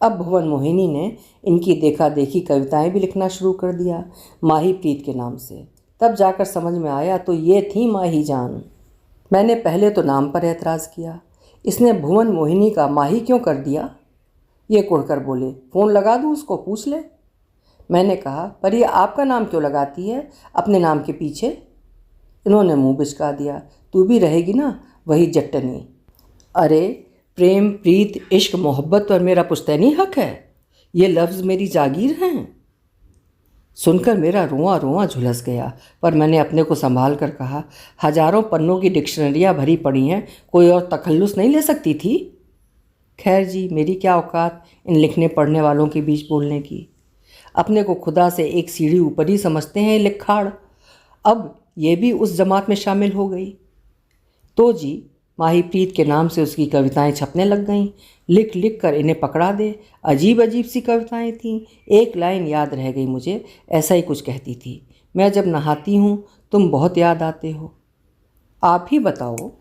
अब भुवन मोहिनी ने इनकी देखा देखी कविताएं भी लिखना शुरू कर दिया, माही प्रीत के नाम से। तब जाकर समझ में आया तो ये थी माही जान। मैंने पहले तो नाम पर एतराज़ किया, इसने भुवन मोहिनी का माही क्यों कर दिया। ये कुढ़कर बोले, फ़ोन लगा दूँ उसको, पूछ ले। मैंने कहा, पर ये आपका नाम क्यों लगाती है अपने नाम के पीछे? इन्होंने मुंह बिचका दिया, तू भी रहेगी ना वही जट्टनी। अरे प्रेम, प्रीत, इश्क, मोहब्बत पर मेरा पुश्तैनी हक है। ये लफ्ज़ मेरी जागीर हैं। सुनकर मेरा रोआ रोआ झुलस गया, पर मैंने अपने को संभाल कर कहा, हजारों पन्नों की डिक्शनरियाँ भरी पड़ी हैं, कोई और तखल्लुस नहीं ले सकती थी? खैर जी, मेरी क्या औकात इन लिखने पढ़ने वालों के बीच बोलने की। अपने को खुदा से एक सीढ़ी ऊपर ही समझते हैं लिखाड़। अब ये भी उस जमात में शामिल हो गई। तो जी, माही प्रीत के नाम से उसकी कविताएं छपने लग गईं। लिख लिख कर इन्हें पकड़ा दे। अजीब अजीब सी कविताएं थीं। एक लाइन याद रह गई मुझे, ऐसा ही कुछ कहती थी, मैं जब नहाती हूँ तुम बहुत याद आते हो। आप ही बताओ,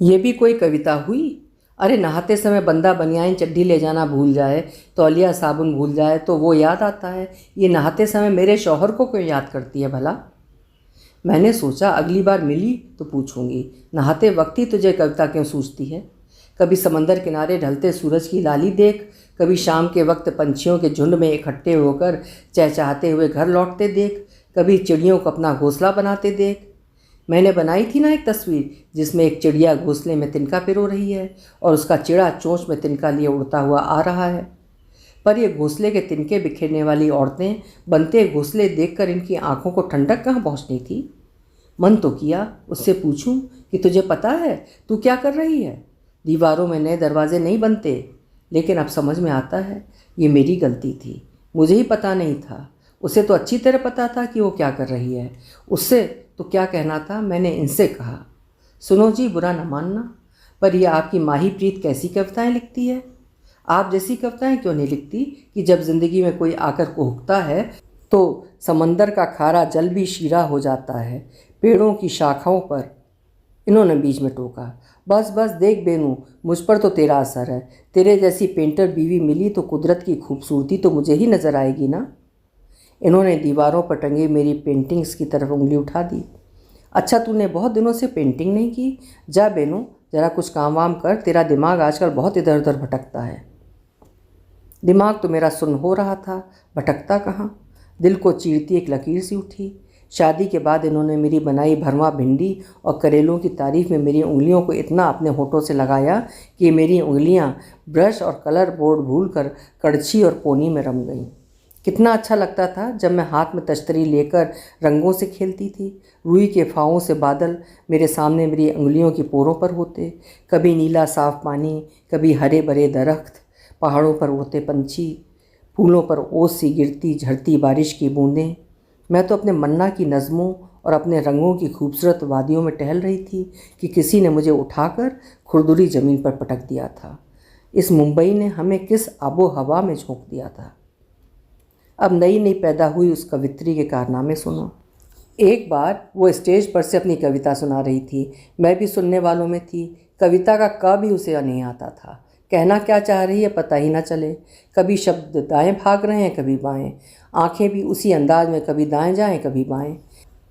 ये भी कोई कविता हुई? अरे नहाते समय बंदा बनियान चड्ढी ले जाना भूल जाए, तौलिया साबुन भूल जाए तो वो याद आता है। ये नहाते समय मेरे शौहर को क्यों याद करती है भला? मैंने सोचा अगली बार मिली तो पूछूंगी, नहाते वक्त ही तुझे कविता क्यों सूझती है? कभी समंदर किनारे ढलते सूरज की लाली देख, कभी शाम के वक्त पंछियों के झुंड में इकट्ठे होकर चहचहाते हुए घर लौटते देख, कभी चिड़ियों को अपना घोंसला बनाते देख। मैंने बनाई थी ना एक तस्वीर जिसमें एक चिड़िया घोंसले में तिनका पिरो रही है और उसका चिड़ा चोंच में तिनका लिए उड़ता हुआ आ रहा है। पर ये घोंसले के तिनके बिखेरने वाली औरतें बनते घोंसले देखकर इनकी आंखों को ठंडक कहाँ पहुँचनी थी। मन तो किया उससे पूछूं कि तुझे पता है तू क्या कर रही है? दीवारों में नए दरवाजे नहीं बनते। लेकिन अब समझ में आता है ये मेरी गलती थी, मुझे ही पता नहीं था। उसे तो अच्छी तरह पता था कि वो क्या कर रही है। उससे तो क्या कहना था, मैंने इनसे कहा, सुनो जी, बुरा न मानना, पर यह आपकी माही प्रीत कैसी कविताएं लिखती है? आप जैसी कविताएं क्यों नहीं लिखती कि जब ज़िंदगी में कोई आकर कुहकता है तो समंदर का खारा जल भी शीरा हो जाता है पेड़ों की शाखाओं पर। इन्होंने बीच में टोका, बस बस देख बेनू, मुझ पर तो तेरा असर है। तेरे जैसी पेंटर बीवी मिली तो कुदरत की खूबसूरती तो मुझे ही नज़र आएगी ना। इन्होंने दीवारों पर टंगी मेरी पेंटिंग्स की तरफ उंगली उठा दी। अच्छा, तूने बहुत दिनों से पेंटिंग नहीं की? जा बेनू, ज़रा कुछ काम वाम कर, तेरा दिमाग आजकल बहुत इधर उधर भटकता है। दिमाग तो मेरा सुन्न हो रहा था, भटकता कहाँ। दिल को चीरती एक लकीर सी उठी। शादी के बाद इन्होंने मेरी बनाई भरवा भिंडी और करेलों की तारीफ में मेरी उंगलियों को इतना अपने होठों से लगाया कि मेरी उंगलियां ब्रश और कलर बोर्ड भूलकर कड़छी और पोनी में रम गईं। कितना अच्छा लगता था जब मैं हाथ में तश्तरी लेकर रंगों से खेलती थी। रुई के फाहों से बादल मेरे सामने मेरी उंगलियों की पोरों पर होते। कभी नीला साफ पानी, कभी हरे भरे दरख्त, पहाड़ों पर उड़ते पंछी, फूलों पर ओस सी गिरती झड़ती बारिश की बूंदें। मैं तो अपने मन्ना की नज़मों और अपने रंगों की खूबसूरत वादियों में टहल रही थी कि किसी ने मुझे उठाकर खुरदुरी ज़मीन पर पटक दिया था। इस मुंबई ने हमें किस आबो हवा में झोंक दिया था। अब नई नई पैदा हुई उस कवित्री के कारनामे सुनो। एक बार वो स्टेज पर से अपनी कविता सुना रही थी। मैं भी सुनने वालों में थी। कविता का क भी उसे नहीं आता था। कहना क्या चाह रही है पता ही ना चले। कभी शब्द दाएं भाग रहे हैं, कभी बाएं। आंखें भी उसी अंदाज में, कभी दाएं जाएं कभी बाएं।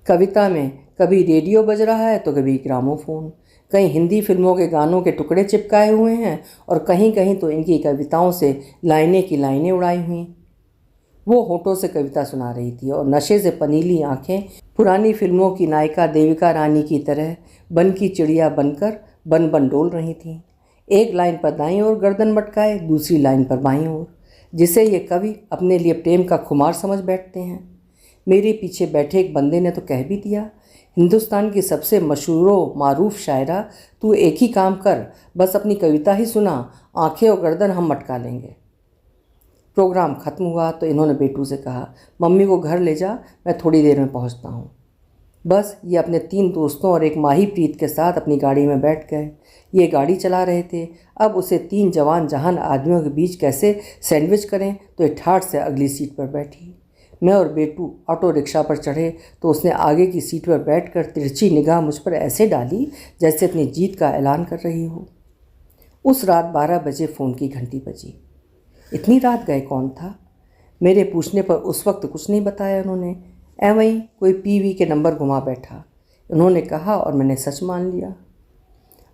कविता में कभी रेडियो बज रहा है तो कभी ग्रामोफोन। कहीं हिंदी फिल्मों के गानों के टुकड़े चिपकाए हुए हैं और कहीं कहीं तो इनकी कविताओं से लाइनें की लाइनें उड़ाई हुई। वो होठों से कविता सुना रही थी और नशे से पनीली आंखें पुरानी फिल्मों की नायिका देविका रानी की तरह बन की चिड़िया बनकर बन बन डोल रही थीं। एक लाइन पर दाईं ओर गर्दन मटकाए, दूसरी लाइन पर बाईं ओर, जिसे ये कवि अपने लिए प्रेम का खुमार समझ बैठते हैं। मेरे पीछे बैठे एक बंदे ने तो कह भी दिया, हिंदुस्तान की सबसे मशहूर मारूफ शायरा, तू एक ही काम कर, बस अपनी कविता ही सुना, आंखें और गर्दन हम मटका लेंगे। प्रोग्राम ख़त्म हुआ तो इन्होंने बेटू से कहा, मम्मी को घर ले जा, मैं थोड़ी देर में पहुंचता हूं। बस ये अपने 3 दोस्तों और एक माही प्रीत के साथ अपनी गाड़ी में बैठ गए। ये गाड़ी चला रहे थे। अब उसे 3 जवान जहान आदमियों के बीच कैसे सैंडविच करें तो ये ठाठ से अगली सीट पर बैठी। मैं और बेटू ऑटो रिक्शा पर चढ़े तो उसने आगे की सीट पर बैठकर तिरछी निगाह मुझ पर ऐसे डाली जैसे अपनी जीत का ऐलान कर रही हो। उस रात 12 बजे फ़ोन की घंटी बजी। इतनी रात गए कौन था? मेरे पूछने पर उस वक्त कुछ नहीं बताया उन्होंने। वहीं कोई पीवी के नंबर घुमा बैठा, उन्होंने कहा और मैंने सच मान लिया।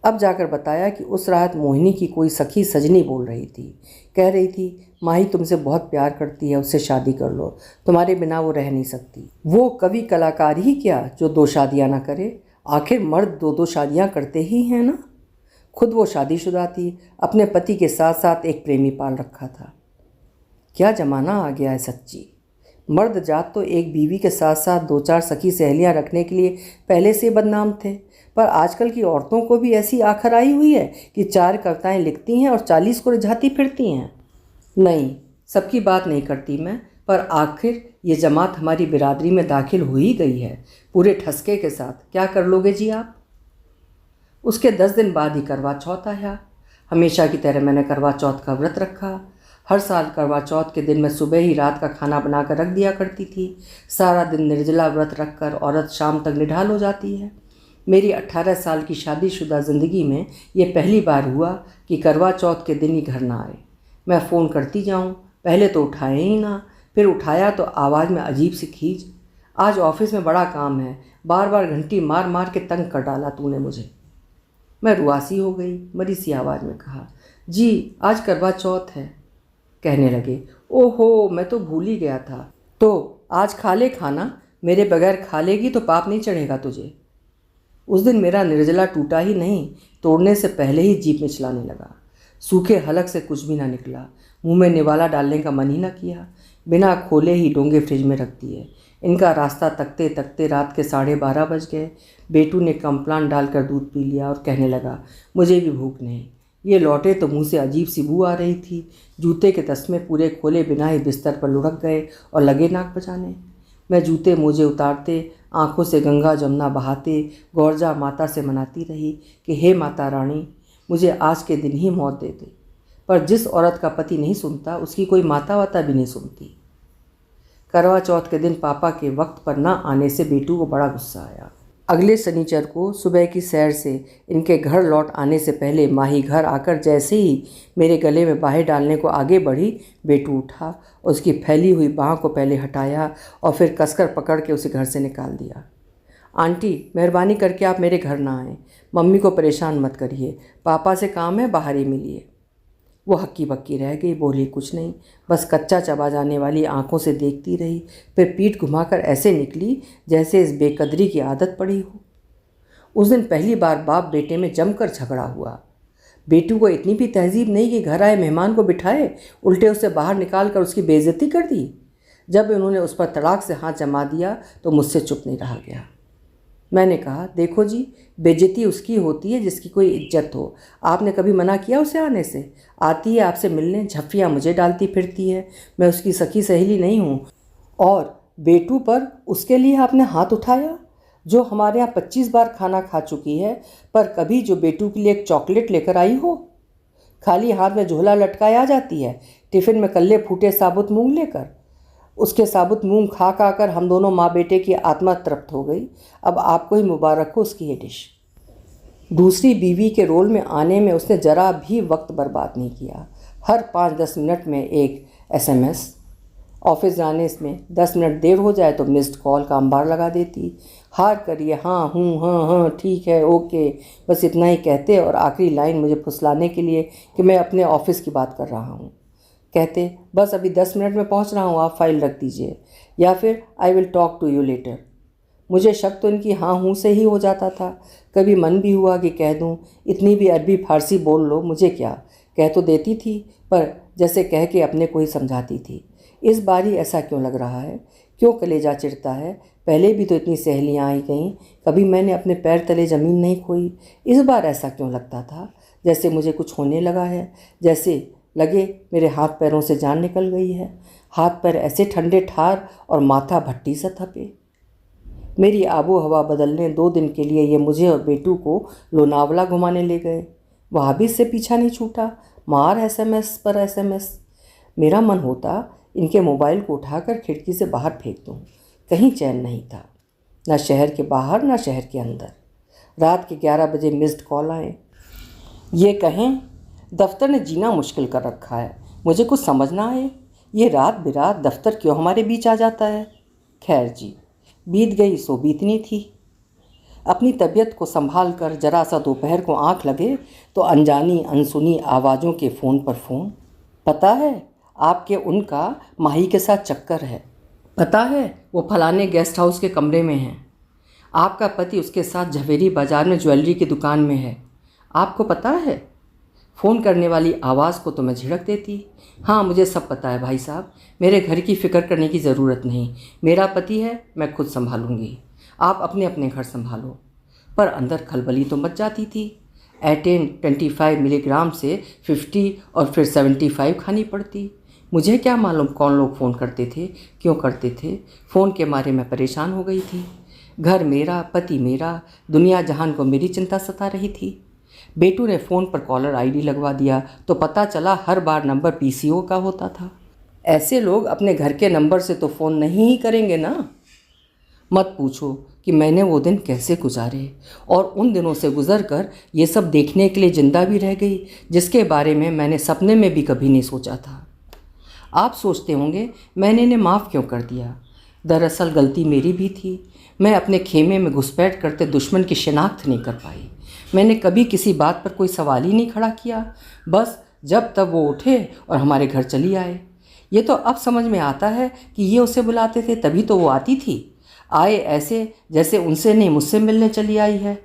अब जाकर बताया कि उस रात मोहिनी की कोई सखी सजनी बोल रही थी, कह रही थी माही तुमसे बहुत प्यार करती है, उससे शादी कर लो, तुम्हारे बिना वो रह नहीं सकती। वो कवि कलाकार ही क्या जो 2 शादियाँ ना करे, आखिर मर्द 2-2 शादियाँ करते ही हैं ना। खुद वो शादीशुदा थी, अपने पति के साथ साथ एक प्रेमी पाल रखा था। क्या ज़माना आ गया है सच्ची। मर्द जात तो एक बीवी के साथ साथ 2-4 सखी सहेलियाँ रखने के लिए पहले से बदनाम थे, पर आजकल की औरतों को भी ऐसी आखर आई हुई है कि 4 कविताएं लिखती हैं और 40 को रिझाती फिरती हैं। नहीं, सबकी बात नहीं करती मैं, पर आखिर ये जमात हमारी बिरादरी में दाखिल हो ही गई है, पूरे ठसके के साथ। क्या कर लोगे जी आप। उसके 10 दिन बाद ही करवा चौथ आया। हमेशा की तरह मैंने करवा चौथ का व्रत रखा। हर साल करवा चौथ के दिन मैं सुबह ही रात का खाना बनाकर रख दिया करती थी। सारा दिन निर्जला व्रत रखकर औरत शाम तक निढाल हो जाती है। मेरी 18 साल की शादीशुदा ज़िंदगी में ये पहली बार हुआ कि करवा चौथ के दिन ही घर ना आए। मैं फ़ोन करती जाऊँ, पहले तो उठाए ही ना, फिर उठाया तो आवाज़ में अजीब सी खींच। आज ऑफिस में बड़ा काम है, बार बार घंटी मार मार के तंग कर डाला तूने मुझे। मैं रुआसी हो गई, मरी सी आवाज़ में कहा, जी आज करवा चौथ है। कहने लगे, ओहो मैं तो भूल ही गया था। तो आज खा ले खाना, मेरे बगैर खा लेगी तो पाप नहीं चढ़ेगा तुझे। उस दिन मेरा निर्जला टूटा ही नहीं, तोड़ने से पहले ही जीभ में चलाने लगा। सूखे हलक से कुछ भी ना निकला, मुंह में निवाला डालने का मन ही ना किया। बिना खोले ही डोंगे फ्रिज में रख दिए। इनका रास्ता तकते तकते रात के 12:30 बज गए। बेटू ने कम्प्लान डालकर दूध पी लिया और कहने लगा, मुझे भी भूख नहीं। ये लौटे तो मुंह से अजीब सी बू आ रही थी। जूते के तस्मे पूरे खोले बिना ही बिस्तर पर लुढ़क गए और लगे नाक बजाने। मैं जूते मोजे उतारते, आंखों से गंगा जमुना बहाते गौरजा माता से मनाती रही कि हे माता रानी, मुझे आज के दिन ही मौत दे दे। पर जिस औरत का पति नहीं सुनता, उसकी कोई माता वाता भी नहीं सुनती। करवा चौथ के दिन पापा के वक्त पर ना आने से बेटू को बड़ा गुस्सा आया। अगले शनिचर को सुबह की सैर से इनके घर लौट आने से पहले माही घर आकर जैसे ही मेरे गले में बाहें डालने को आगे बढ़ी, बेटू उठा, उसकी फैली हुई बाह को पहले हटाया और फिर कसकर पकड़ के उसे घर से निकाल दिया। आंटी मेहरबानी करके आप मेरे घर ना आएँ, मम्मी को परेशान मत करिए, पापा से काम है, बाहर ही मिलिए। वो हक्की बक्की रह गई, बोली कुछ नहीं, बस कच्चा चबा जाने वाली आंखों से देखती रही। फिर पीठ घुमाकर ऐसे निकली जैसे इस बेकदरी की आदत पड़ी हो। उस दिन पहली बार बाप बेटे में जमकर झगड़ा हुआ। बेटू को इतनी भी तहजीब नहीं कि घर आए मेहमान को बिठाए, उल्टे उसे बाहर निकाल कर उसकी बेइज्जती कर दी। जब उन्होंने उस पर तड़ाक से हाथ जमा दिया तो मुझसे चुप नहीं रहा गया। मैंने कहा, देखो जी, बेइज्जती उसकी होती है जिसकी कोई इज्जत हो। आपने कभी मना किया उसे आने से? आती है आपसे मिलने, झप्पियाँ मुझे डालती फिरती है। मैं उसकी सखी सहेली नहीं हूँ। और बेटू पर उसके लिए आपने हाथ उठाया, जो हमारे यहाँ 25 बार खाना खा चुकी है, पर कभी जो बेटू के लिए एक चॉकलेट लेकर आई हो? खाली हाथ में झोला लटकाए आ जाती है, टिफ़िन में कल्ले फूटे साबुत मूंग लेकर। उसके साबुत मूंग खा खा कर हम दोनों माँ बेटे की आत्मा तृप्त हो गई। अब आपको ही मुबारक हो उसकी ये डिश। दूसरी बीवी के रोल में आने में उसने ज़रा भी वक्त बर्बाद नहीं किया। हर 5-10 मिनट में एक SMS, ऑफिस जाने में 10 मिनट देर हो जाए तो मिस्ड कॉल का अंबार लगा देती। हार करिए, हाँ हूँ, हाँ ठीक है, ओके, बस इतना ही कहते और आखिरी लाइन मुझे फुसलाने के लिए कि मैं अपने ऑफिस की बात कर रहा हूँ, कहते बस अभी 10 मिनट में पहुँच रहा हूँ, आप फाइल रख दीजिए, या फिर I will talk to you later. मुझे शक तो इनकी हाँ हूँ से ही हो जाता था। कभी मन भी हुआ कि कह दूँ, इतनी भी अरबी फारसी बोल लो, मुझे क्या। कह तो देती थी, पर जैसे कह के अपने को ही समझाती थी। इस बार ही ऐसा क्यों लग रहा है? क्यों कलेजा चिढ़ता है? पहले भी तो इतनी सहेलियाँ आई गईं, कभी मैंने अपने पैर तले ज़मीन नहीं खोई। इस बार ऐसा क्यों लगता था जैसे मुझे कुछ होने लगा है, जैसे लगे मेरे हाथ पैरों से जान निकल गई है। हाथ पैर ऐसे ठंडे ठार और माथा भट्टी सा थपे। मेरी आबो हवा बदलने 2 दिन के लिए ये मुझे और बेटू को लोनावला घुमाने ले गए। वहाँ भी इससे पीछा नहीं छूटा, मार SMS पर SMS। मेरा मन होता इनके मोबाइल को उठाकर खिड़की से बाहर फेंक दूँ। कहीं चैन नहीं था, ना शहर के बाहर ना शहर के अंदर। रात के 11 बजे मिस्ड कॉल आए। ये कहें दफ्तर ने जीना मुश्किल कर रखा है। मुझे कुछ समझ ना आए, ये रात बिरात दफ्तर क्यों हमारे बीच आ जाता है। खैर जी, बीत गई सो बीतनी थी। अपनी तबीयत को संभाल कर जरा सा दोपहर को आंख लगे तो अनजानी अनसुनी आवाज़ों के फ़ोन पर फ़ोन। पता है आपके उनका माही के साथ चक्कर है, पता है वो फलाने गेस्ट हाउस के कमरे में हैं, आपका पति उसके साथ झवेरी बाज़ार में ज्वेलरी की दुकान में है, आपको पता है। फ़ोन करने वाली आवाज़ को तो मैं झिड़क देती, हाँ मुझे सब पता है भाई साहब, मेरे घर की फ़िक्र करने की ज़रूरत नहीं, मेरा पति है, मैं खुद संभालूंगी, आप अपने अपने घर संभालो। पर अंदर खलबली तो मच जाती थी। एटेन 25 मिलीग्राम से 50 और फिर 75 खानी पड़ती। मुझे क्या मालूम कौन लोग फ़ोन करते थे, क्यों करते थे। फ़ोन के मारे मैं परेशान हो गई थी। घर मेरा, पति मेरा, दुनिया जहान को मेरी चिंता सता रही थी। बेटू ने फ़ोन पर कॉलर आईडी लगवा दिया तो पता चला हर बार नंबर पीसीओ का होता था। ऐसे लोग अपने घर के नंबर से तो फ़ोन नहीं ही करेंगे ना। मत पूछो कि मैंने वो दिन कैसे गुजारे और उन दिनों से गुज़र कर ये सब देखने के लिए ज़िंदा भी रह गई, जिसके बारे में मैंने सपने में भी कभी नहीं सोचा था। आप सोचते होंगे मैंने इन्हें माफ़ क्यों कर दिया। दरअसल गलती मेरी भी थी। मैं अपने खेमे में घुसपैठ करते दुश्मन की शिनाख्त नहीं कर पाई। मैंने कभी किसी बात पर कोई सवाल ही नहीं खड़ा किया। बस जब तब वो उठे और हमारे घर चली आए। ये तो अब समझ में आता है कि ये उसे बुलाते थे तभी तो वो आती थी। आए ऐसे जैसे उनसे नहीं मुझसे मिलने चली आई है।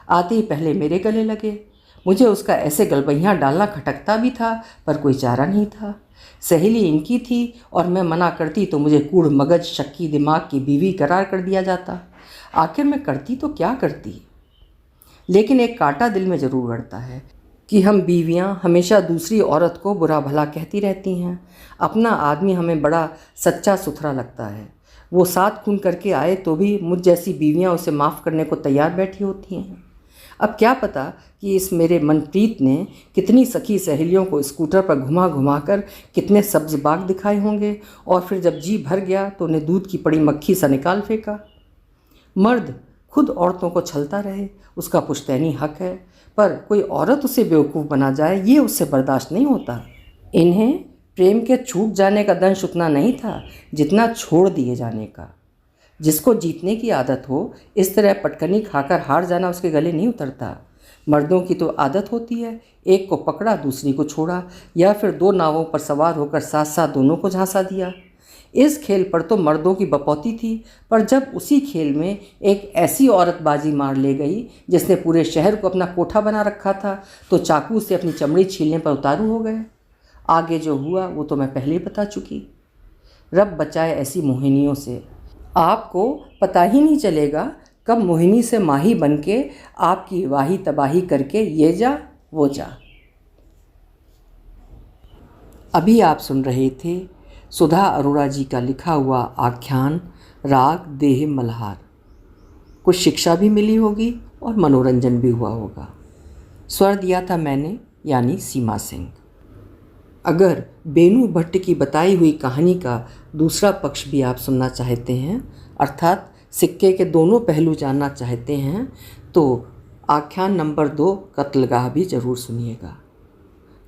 आते ही पहले मेरे गले लगे। मुझे उसका ऐसे गलबैयाँ डालना खटकता भी था पर कोई चारा नहीं था। सहेली इनकी थी और मैं मना करती तो मुझे कूड़ मगज शक्की दिमाग की बीवी करार कर दिया जाता। आखिर मैं करती तो क्या करती। लेकिन एक कांटा दिल में ज़रूर गड़ता है कि हम बीवियां हमेशा दूसरी औरत को बुरा भला कहती रहती हैं। अपना आदमी हमें बड़ा सच्चा सुथरा लगता है। वो 7 खून करके आए तो भी मुझ जैसी बीवियां उसे माफ़ करने को तैयार बैठी होती हैं। अब क्या पता कि इस मेरे मनप्रीत ने कितनी सखी सहेलियों को स्कूटर पर घुमा घुमा कर कितने सब्ज बाग दिखाए होंगे और फिर जब जी भर गया तो उन्हें दूध की पड़ी मक्खी सा निकाल फेंका। मर्द खुद औरतों को छलता रहे, उसका पुश्तैनी हक है, पर कोई औरत उसे बेवकूफ़ बना जाए ये उससे बर्दाश्त नहीं होता। इन्हें प्रेम के छूट जाने का दंश उतना नहीं था जितना छोड़ दिए जाने का। जिसको जीतने की आदत हो इस तरह पटकनी खाकर हार जाना उसके गले नहीं उतरता। मर्दों की तो आदत होती है, एक को पकड़ा दूसरी को छोड़ा, या फिर 2 नावों पर सवार होकर साथ साथ दोनों को झांसा दिया। इस खेल पर तो मर्दों की बपौती थी, पर जब उसी खेल में एक ऐसी औरत बाजी मार ले गई जिसने पूरे शहर को अपना कोठा बना रखा था तो चाकू से अपनी चमड़ी छीलने पर उतारू हो गए। आगे जो हुआ वो तो मैं पहले ही बता चुकी। रब बचाए ऐसी मोहिनियों से। आपको पता ही नहीं चलेगा कब मोहिनी से माही बनके आपकी वाही तबाही करके ये जा वो जा। अभी आप सुन रहे थे सुधा अरोड़ा जी का लिखा हुआ आख्यान राग देह मल्हार। कुछ शिक्षा भी मिली होगी और मनोरंजन भी हुआ होगा। स्वर दिया था मैंने, यानी सीमा सिंह। अगर बेनू भट्ट की बताई हुई कहानी का दूसरा पक्ष भी आप सुनना चाहते हैं, अर्थात सिक्के के दोनों पहलू जानना चाहते हैं, तो आख्यान नंबर 2 कत्लगाह भी ज़रूर सुनिएगा।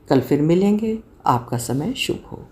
कल फिर मिलेंगे। आपका समय शुभ हो।